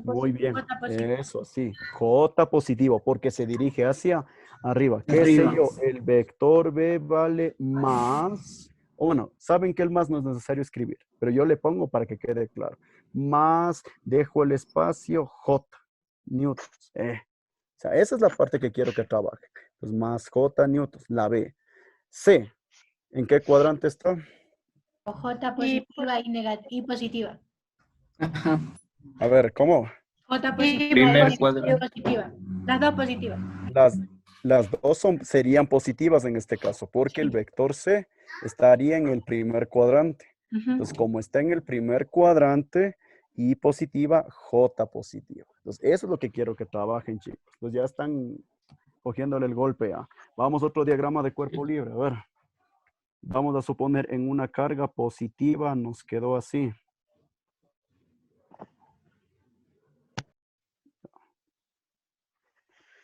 Muy bien. J positivo. Eso, sí. J positivo, porque se dirige hacia arriba. ¿Qué sé Arriba. yo? El vector B vale más... O bueno, saben que el más no es necesario escribir, pero yo le pongo para que quede claro. Más, dejo el espacio, J, newtons. O sea, esa es la parte que quiero que trabaje. Entonces, más J newtons, la B. C, ¿en qué cuadrante está? J positiva y positiva. Ajá. A ver, ¿cómo? J positiva Primer y cuadrante. positiva. Las dos positivas. Las dos serían positivas en este caso, porque el vector C estaría en el primer cuadrante. Ujú. Entonces, como está en el primer cuadrante, Y positiva, J positiva. Entonces, eso es lo que quiero que trabajen, chicos. Entonces, ya están cogiéndole el golpe a. Vamos a otro diagrama de cuerpo libre. A ver. Vamos a suponer en una carga positiva nos quedó así.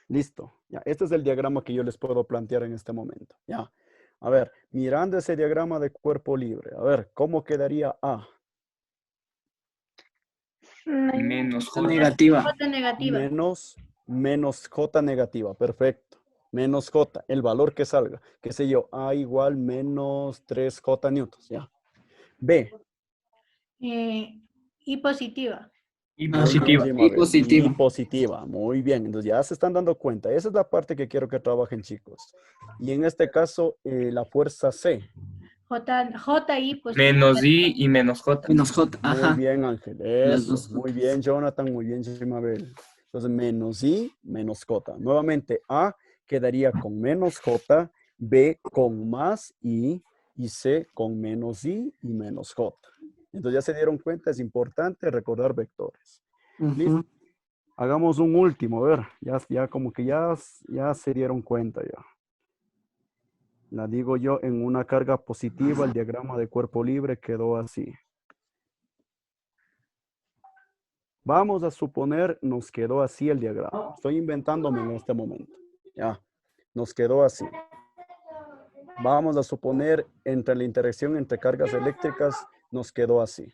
Listo. Ya, este es el diagrama que yo les puedo plantear en este momento. Ya. A ver, mirando ese diagrama de cuerpo libre, a ver, ¿cómo quedaría A? Menos J. Negativa. J negativa. Menos J negativa, perfecto. Menos J, el valor que salga. Qué sé yo, A igual menos 3J newtons, ya. B. Y positiva. Y Ajá. positiva. Muy bien, Y positiva. Y positiva, muy bien. Entonces ya se están dando cuenta. Esa es la parte que quiero que trabajen, chicos. Y en este caso, la fuerza C. J y positiva. Menos I y menos J. Menos J. Muy Ajá. bien, Ángel. Las Eso. dos Muy Jotas. bien, Jonathan. Muy bien, Jimabel. Entonces, menos I, menos J. Nuevamente, A quedaría con menos J, B con más I y C con menos I y menos J. Entonces, ya se dieron cuenta, es importante recordar vectores. ¿Listo? Ujú. Hagamos un último, a ver. Ya como que ya se dieron cuenta ya. La digo yo en una carga positiva, el diagrama de cuerpo libre quedó así. Vamos a suponer nos quedó así el diagrama. Estoy inventándome en este momento. Ya, nos quedó así. Vamos a suponer entre la interacción entre cargas eléctricas nos quedó así.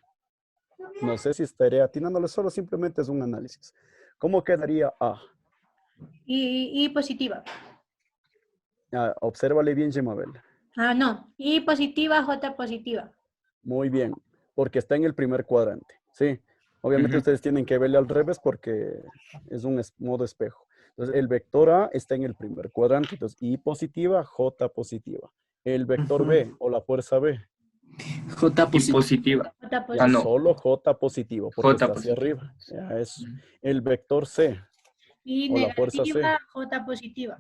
No sé si estaré atinándole, solo simplemente es un análisis. ¿Cómo quedaría A? Y positiva. Obsérvale bien, Gemabel. Ah, no. Y positiva, J positiva. Muy bien, porque está en el primer cuadrante, ¿sí? Obviamente Ujú. ustedes tienen que verle al revés porque es un modo espejo. Entonces, el vector A está en el primer cuadrante, entonces I positiva, J positiva. El vector Ujú. B o la fuerza B, J Y positiva. positiva. J Ah, positiva. no. solo J positivo porque J está hacia positiva. arriba. Ya es. El vector C Y o la fuerza C. negativa, J positiva.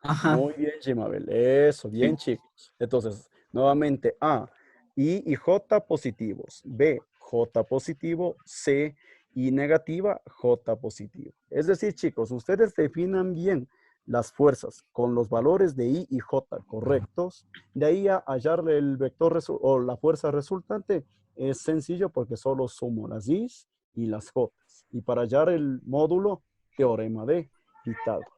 Ajá. Muy bien, Gemabel. Eso, bien, Sí. chicos. Entonces, nuevamente, A, I y J positivos. B, J positivo. C, I negativa, J positivo. Es decir, chicos, ustedes definan bien las fuerzas con los valores de I y J correctos. De ahí a hallarle el vector o la fuerza resultante es sencillo porque solo sumo las I y las J. Y para hallar el módulo, teorema de Pitágoras.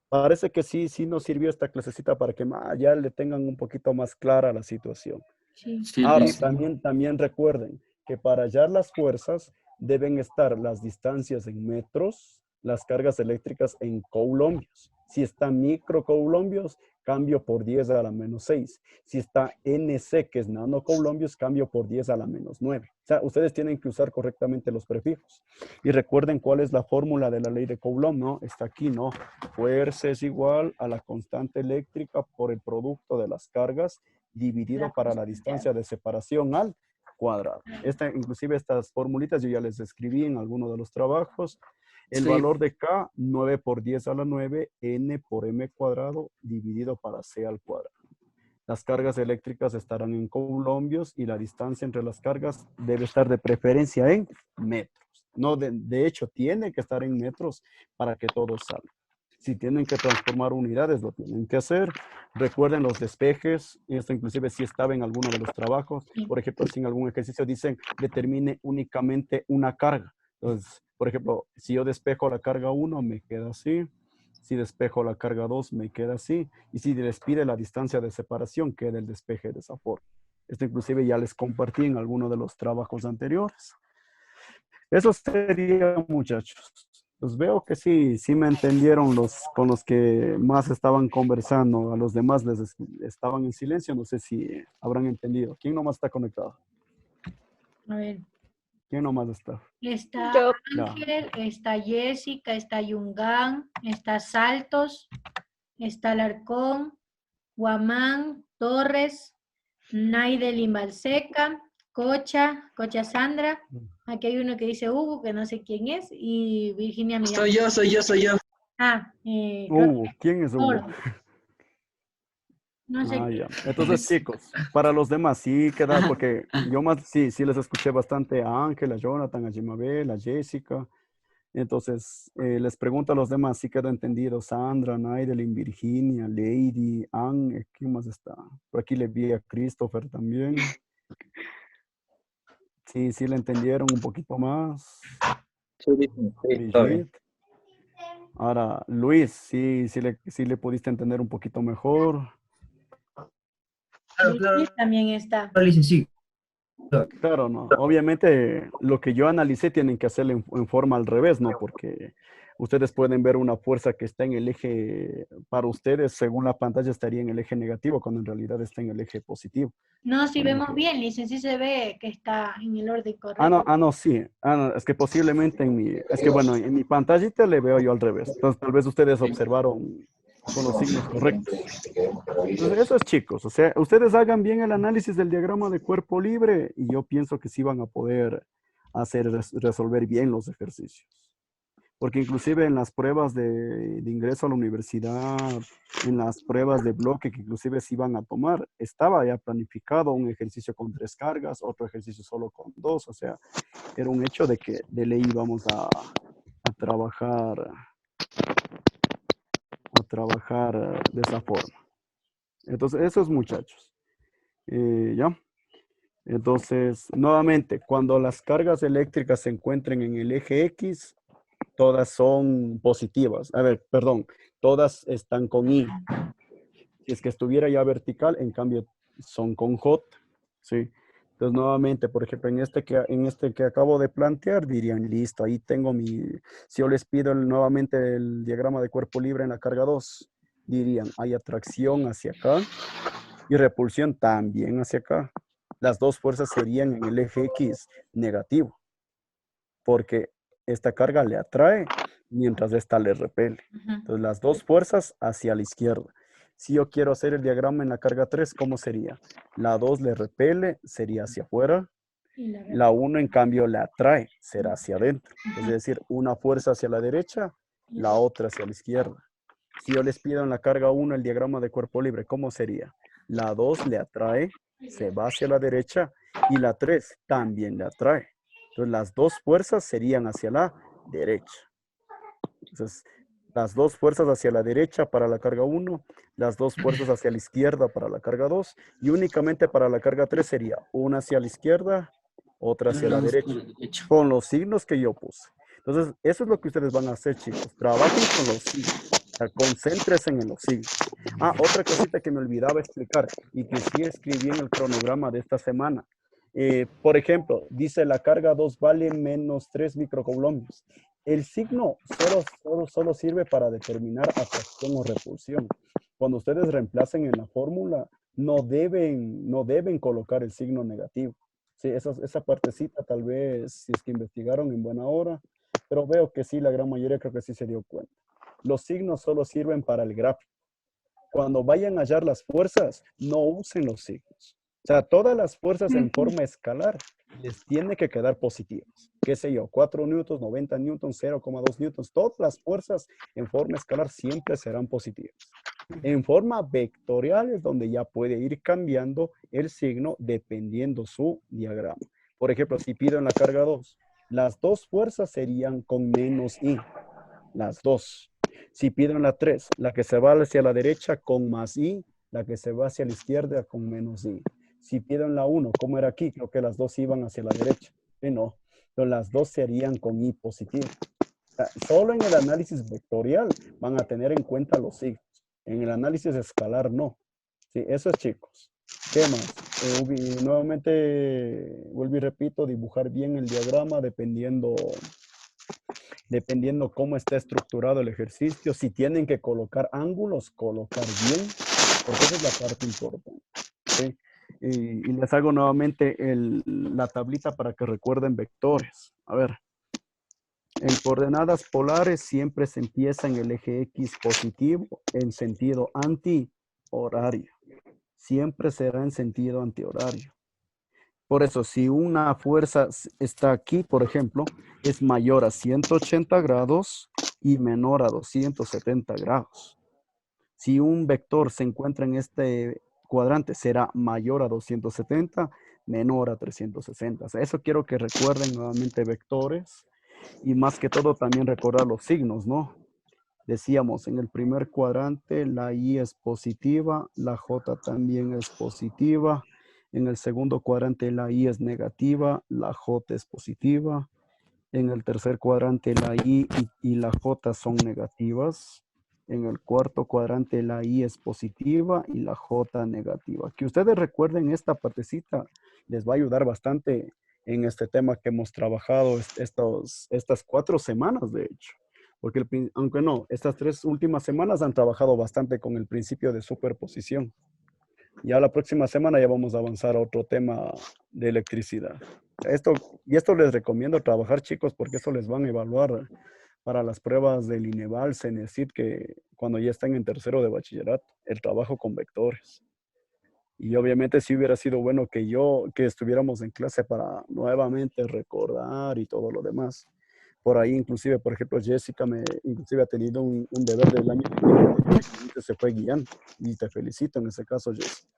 Parece que sí nos sirvió esta clasecita para que ya le tengan un poquito más clara la situación. Sí. Sí, Ahora, listo. también recuerden que para hallar las fuerzas deben estar las distancias en metros, las cargas eléctricas en coulombios. Si está microcoulombios, cambio por 10 a la menos 6. Si está NC, que es nanocoulombios, cambio por 10 a la menos 9. O sea, ustedes tienen que usar correctamente los prefijos. Y recuerden cuál es la fórmula de la ley de Coulomb, ¿no? Está aquí, ¿no? Fuerza es igual a la constante eléctrica por el producto de las cargas dividido para la distancia de separación al cuadrado. Inclusive estas formulitas yo ya les escribí en alguno de los trabajos. El Sí. valor de K, 9 por 10 a la 9, N por M cuadrado, dividido para C al cuadrado. Las cargas eléctricas estarán en colombios y la distancia entre las cargas debe estar de preferencia en metros. No, de hecho, tiene que estar en metros para que todo salga. Si tienen que transformar unidades, lo tienen que hacer. Recuerden los despejes. Esto inclusive si estaba en alguno de los trabajos. Por ejemplo, si en algún ejercicio dicen determine únicamente una carga. Entonces, por ejemplo, si yo despejo la carga 1, me queda así. Si despejo la carga 2, me queda así. Y si les pide la distancia de separación, queda el despeje de esa forma. Esto inclusive ya les compartí en alguno de los trabajos anteriores. Eso sería, muchachos. Pues veo que sí me entendieron con los que más estaban conversando. A los demás les estaban en silencio. No sé si habrán entendido. ¿Quién nomás está conectado? A ver. ¿Quién nomás está? Está Yo. Ángel, está Jessica, está Yungán, está Saltos, está Alarcón, Guamán, Torres, Naidel Imbalseca, Cocha Sandra. Aquí hay uno que dice Hugo, que no sé quién es, y Virginia Miranda. Soy yo. Ah, Hugo. ¿Quién es Hugo? Flor. No sé Ah, quién. ya. Entonces, chicos, para los demás sí queda, Ajá. porque yo más, sí les escuché bastante a Ángel, a Jonathan, a Jimabel, a Jessica. Entonces, les pregunto a los demás si quedó entendido. Sandra, Naidelin, Virginia, Lady, Anne, ¿quién más está? Por aquí le vi a Christopher también. Sí le entendieron un poquito más. Sí, está bien. Brigitte. Ahora, Luis, sí le pudiste entender un poquito mejor. Virginia también está. Lice, sí. Claro, no. Obviamente lo que yo analicé tienen que hacerlo en forma al revés, ¿no? Porque ustedes pueden ver una fuerza que está en el eje, para ustedes, según la pantalla, estaría en el eje negativo, cuando en realidad está en el eje positivo. No, si Por vemos ejemplo. bien, Licen, sí se ve que está en el orden correcto. Sí. No, es que posiblemente bueno, en mi pantallita le veo yo al revés. Entonces, tal vez ustedes observaron con los signos correctos. Entonces, eso es, chicos. O sea, ustedes hagan bien el análisis del diagrama de cuerpo libre y yo pienso que sí van a poder resolver bien los ejercicios. Porque inclusive en las pruebas de ingreso a la universidad, en las pruebas de bloque que inclusive se iban a tomar, estaba ya planificado un ejercicio con 3 cargas, otro ejercicio solo con 2. O sea, era un hecho de que de ley íbamos a trabajar de esa forma. Entonces, esos muchachos. ¿Ya? Entonces, nuevamente, cuando las cargas eléctricas se encuentren en el eje X, todas son positivas. A ver, perdón, todas están con I. Si es que estuviera ya vertical, en cambio, son con J. ¿Sí? Entonces, nuevamente, por ejemplo, en este que acabo de plantear, dirían, listo, ahí tengo si yo les pido nuevamente el diagrama de cuerpo libre en la carga 2, dirían, hay atracción hacia acá y repulsión también hacia acá. Las dos fuerzas serían en el eje X negativo, porque esta carga le atrae mientras esta le repele. Entonces, las dos fuerzas hacia la izquierda. Si yo quiero hacer el diagrama en la carga 3, ¿cómo sería? La 2 le repele, sería hacia afuera. La 1, en cambio, le atrae, será hacia adentro. Es decir, una fuerza hacia la derecha, la otra hacia la izquierda. Si yo les pido en la carga 1 el diagrama de cuerpo libre, ¿cómo sería? La 2 le atrae, se va hacia la derecha, y la 3 también le atrae. Entonces, las dos fuerzas serían hacia la derecha. Entonces, las dos fuerzas hacia la derecha para la carga 1, las dos fuerzas hacia la izquierda para la carga 2, y únicamente para la carga 3 sería una hacia la izquierda, otra hacia la derecha, con los signos que yo puse. Entonces, eso es lo que ustedes van a hacer, chicos. Trabajen con los signos. O sea, concéntrense en los signos. Otra cosita que me olvidaba explicar y que sí escribí en el cronograma de esta semana. Por ejemplo, dice la carga 2 vale menos 3 microcoulombios. El signo solo sirve para determinar atracción o repulsión. Cuando ustedes reemplacen en la fórmula, no deben colocar el signo negativo. Sí, esa partecita tal vez, si es que investigaron en buena hora, pero veo que sí, la gran mayoría creo que sí se dio cuenta. Los signos solo sirven para el gráfico. Cuando vayan a hallar las fuerzas, no usen los signos. O sea, todas las fuerzas en forma escalar les tiene que quedar positivos. ¿Qué sé yo? 4 newtons, 90 newtons, 0,2 newtons. Todas las fuerzas en forma escalar siempre serán positivas. En forma vectorial es donde ya puede ir cambiando el signo dependiendo su diagrama. Por ejemplo, si pido en la carga 2, las dos fuerzas serían con menos I. Las dos. Si pido en la 3, la que se va hacia la derecha con más I, la que se va hacia la izquierda con menos I. Si pido en la 1, como era aquí, creo que las dos iban hacia la derecha. No, pero las dos serían con I positivo. Solo en el análisis vectorial van a tener en cuenta los signos. En el análisis escalar no. Sí, eso es, chicos. ¿Qué más? Nuevamente, vuelvo y repito, dibujar bien el diagrama dependiendo cómo está estructurado el ejercicio. Si tienen que colocar ángulos, colocar bien, porque esa es la parte importante. ¿Sí? Y les hago nuevamente la tablita para que recuerden vectores. A ver. En coordenadas polares siempre se empieza en el eje X positivo en sentido antihorario. Siempre será en sentido antihorario. Por eso, si una fuerza está aquí, por ejemplo, es mayor a 180 grados y menor a 270 grados. Si un vector se encuentra en este cuadrante, será mayor a 270, menor a 360. O sea, eso quiero que recuerden nuevamente vectores. Y más que todo también recordar los signos, ¿no? Decíamos, en el primer cuadrante la I es positiva, la J también es positiva. En el segundo cuadrante la I es negativa, la J es positiva. En el tercer cuadrante la I y la J son negativas. En el cuarto cuadrante la I es positiva y la J negativa. Que ustedes recuerden esta partecita les va a ayudar bastante en este tema que hemos trabajado estas 4 semanas, de hecho. Porque aunque no, estas 3 últimas semanas han trabajado bastante con el principio de superposición. Ya la próxima semana ya vamos a avanzar a otro tema de electricidad. Esto les recomiendo trabajar, chicos, porque esto les van a evaluar para las pruebas del INEVAL, CENESID, que cuando ya estén en tercero de bachillerato, el trabajo con vectores. Y obviamente sí hubiera sido bueno que estuviéramos en clase para nuevamente recordar y todo lo demás. Por ahí, inclusive, por ejemplo, Jessica inclusive ha tenido un deber del año que se fue guiando. Y te felicito en ese caso, Jessica.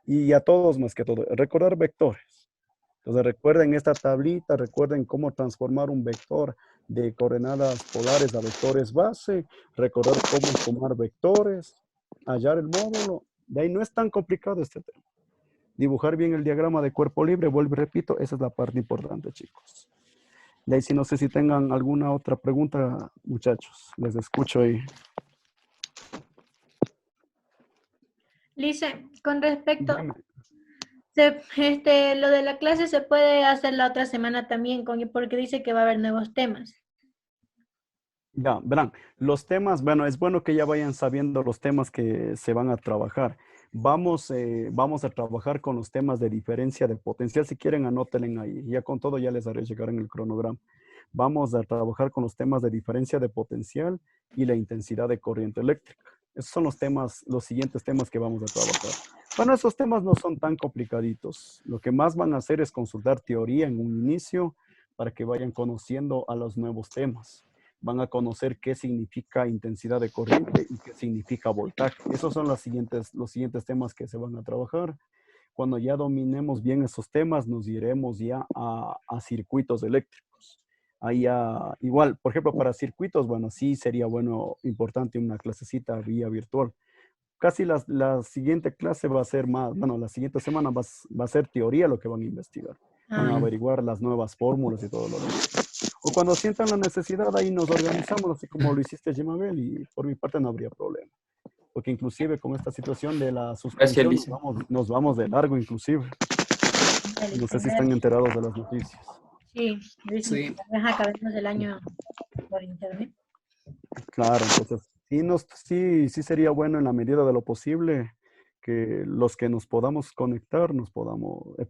Y a todos más que todo, recordar vectores. Entonces recuerden esta tablita, recuerden cómo transformar un vector de coordenadas polares a vectores base, recordar cómo sumar vectores, hallar el módulo. De ahí no es tan complicado este tema. Dibujar bien el diagrama de cuerpo libre, vuelvo y repito, esa es la parte importante, chicos. De ahí sí no sé si tengan alguna otra pregunta, muchachos. Les escucho ahí. Lice, con respecto, Dígame. lo de la clase se puede hacer la otra semana también, porque dice que va a haber nuevos temas. Ya, verán, los temas, bueno, es bueno que ya vayan sabiendo los temas que se van a trabajar. Vamos a trabajar con los temas de diferencia de potencial. Si quieren, anótenlo ahí. Ya con todo ya les haré llegar en el cronograma. Vamos a trabajar con los temas de diferencia de potencial y la intensidad de corriente eléctrica. Esos son los siguientes temas que vamos a trabajar. Bueno, esos temas no son tan complicaditos. Lo que más van a hacer es consultar teoría en un inicio para que vayan conociendo a los nuevos temas. Van a conocer qué significa intensidad de corriente y qué significa voltaje. Esos son los siguientes temas que se van a trabajar. Cuando ya dominemos bien esos temas, nos iremos ya a circuitos eléctricos. Ahí ya, igual, por ejemplo, para circuitos, bueno, sí sería importante una clasecita vía virtual. Casi la siguiente clase va a ser más, bueno, la siguiente semana va a ser teoría lo que van a investigar. Van a averiguar las nuevas fórmulas y todo lo demás. O cuando sientan la necesidad, ahí nos organizamos, así como lo hiciste, Jimabel, y por mi parte no habría problema. Porque inclusive con esta situación de la suspensión Lice. nos vamos de largo inclusive. No sé si están enterados de las noticias. Sí, Sí. acabemos el año por internet. Claro, entonces sí sería bueno en la medida de lo posible que los que nos podamos conectar,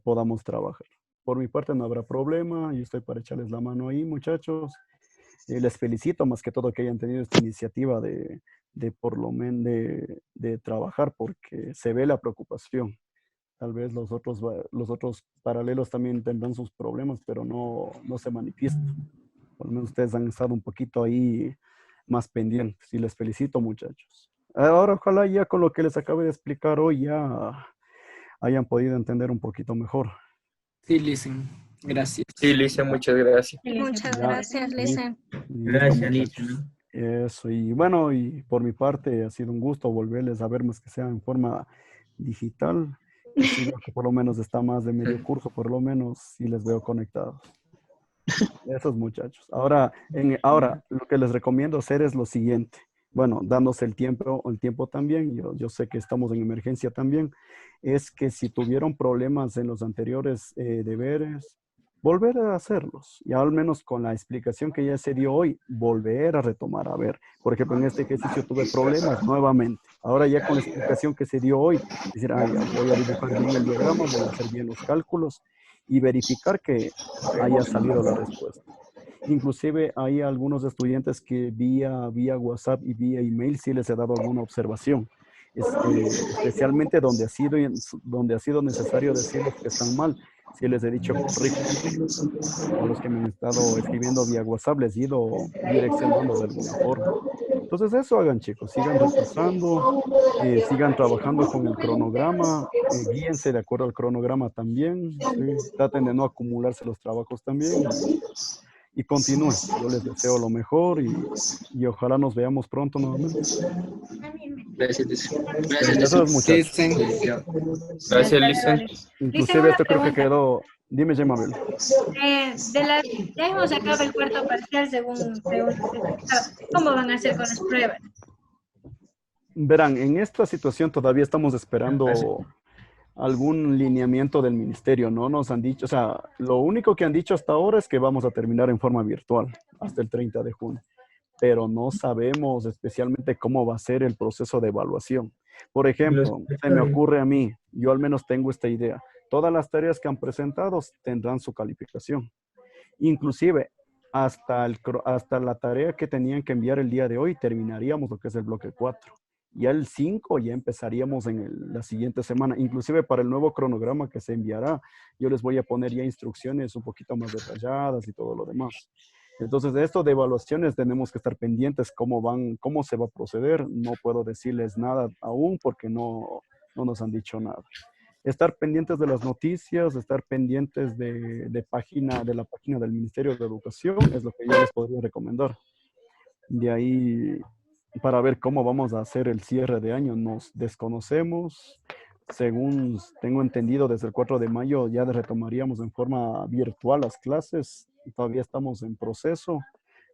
podamos trabajar. Por mi parte no habrá problema, yo estoy para echarles la mano ahí, muchachos. Les felicito más que todo que hayan tenido esta iniciativa de por lo menos de trabajar porque se ve la preocupación. Tal vez los otros paralelos también tendrán sus problemas, pero no se manifiestan. Por lo menos ustedes han estado un poquito ahí más pendientes y les felicito, muchachos. Ahora, ojalá ya con lo que les acabo de explicar hoy ya hayan podido entender un poquito mejor. Sí, listen. Gracias. Sí, Lisa, muchas gracias. Muchas Ya, gracias, Lisa. Listo, muchachos. Eso, y bueno, y por mi parte ha sido un gusto volverles a ver más que sea en forma digital. Y sí veo que por lo menos está más de medio curso, por lo menos sí les veo conectados. Esos muchachos. Ahora lo que les recomiendo hacer es lo siguiente. Bueno, dándose el tiempo también, yo sé que estamos en emergencia también, es que si tuvieron problemas en los anteriores deberes, volver a hacerlos. Ya al menos con la explicación que ya se dio hoy, volver a retomar. A ver, por ejemplo, en este ejercicio tuve problemas nuevamente. Ahora ya con la explicación que se dio hoy, decir, ya voy a dibujar bien el diagrama, voy a hacer bien los cálculos y verificar que haya salido la respuesta. Inclusive hay algunos estudiantes que vía WhatsApp y vía email sí les he dado alguna observación, especialmente donde ha sido necesario decirles que están mal. Sí les he dicho corrijo. A los que me han estado escribiendo vía WhatsApp les he ido direccionando de alguna forma. Entonces eso hagan, chicos, sigan repasando, sigan trabajando con el cronograma, guíense de acuerdo al cronograma también, ¿sí? Traten de no acumularse los trabajos también y continúen. Yo les deseo lo mejor y ojalá nos veamos pronto nuevamente. Gracias, Lisa. Gracias, muchachos. Listen. Gracias, Lisa. Inclusive esto creo que quedó. Dime, Gemabel. Ya hemos sacado el cuarto parcial según ¿cómo van a hacer con las pruebas? Verán, en esta situación todavía estamos esperando algún lineamiento del ministerio, ¿no? Nos han dicho, o sea, lo único que han dicho hasta ahora es que vamos a terminar en forma virtual hasta el 30 de junio, pero no sabemos especialmente cómo va a ser el proceso de evaluación. Por ejemplo, se me ocurre a mí, yo al menos tengo esta idea, todas las tareas que han presentado tendrán su calificación. Inclusive, hasta la tarea que tenían que enviar el día de hoy, terminaríamos lo que es el bloque 4. Ya el 5 ya empezaríamos en la siguiente semana. Inclusive para el nuevo cronograma que se enviará, yo les voy a poner ya instrucciones un poquito más detalladas y todo lo demás. Entonces, de esto de evaluaciones tenemos que estar pendientes cómo se va a proceder. No puedo decirles nada aún porque no nos han dicho nada. Estar pendientes de las noticias, estar pendientes de la página del Ministerio de Educación es lo que yo les podría recomendar. De ahí, para ver cómo vamos a hacer el cierre de año, nos desconocemos. Según tengo entendido, desde el 4 de mayo ya retomaríamos en forma virtual las clases. Todavía estamos en proceso.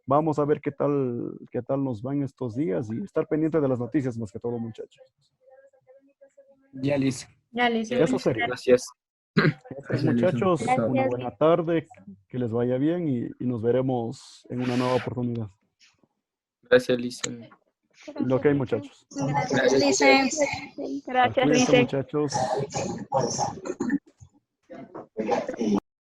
Vamos a ver qué tal nos van estos días y estar pendiente de las noticias más que todo, muchachos. Ya, Lisa. Ya les Eso sería. Gracias. Gracias, muchachos. Una buena tarde, que les vaya bien y nos veremos en una nueva oportunidad. Gracias, Lisa. Ok, muchachos. Gracias, Lisa. Gracias, Cuídense, Lice. muchachos.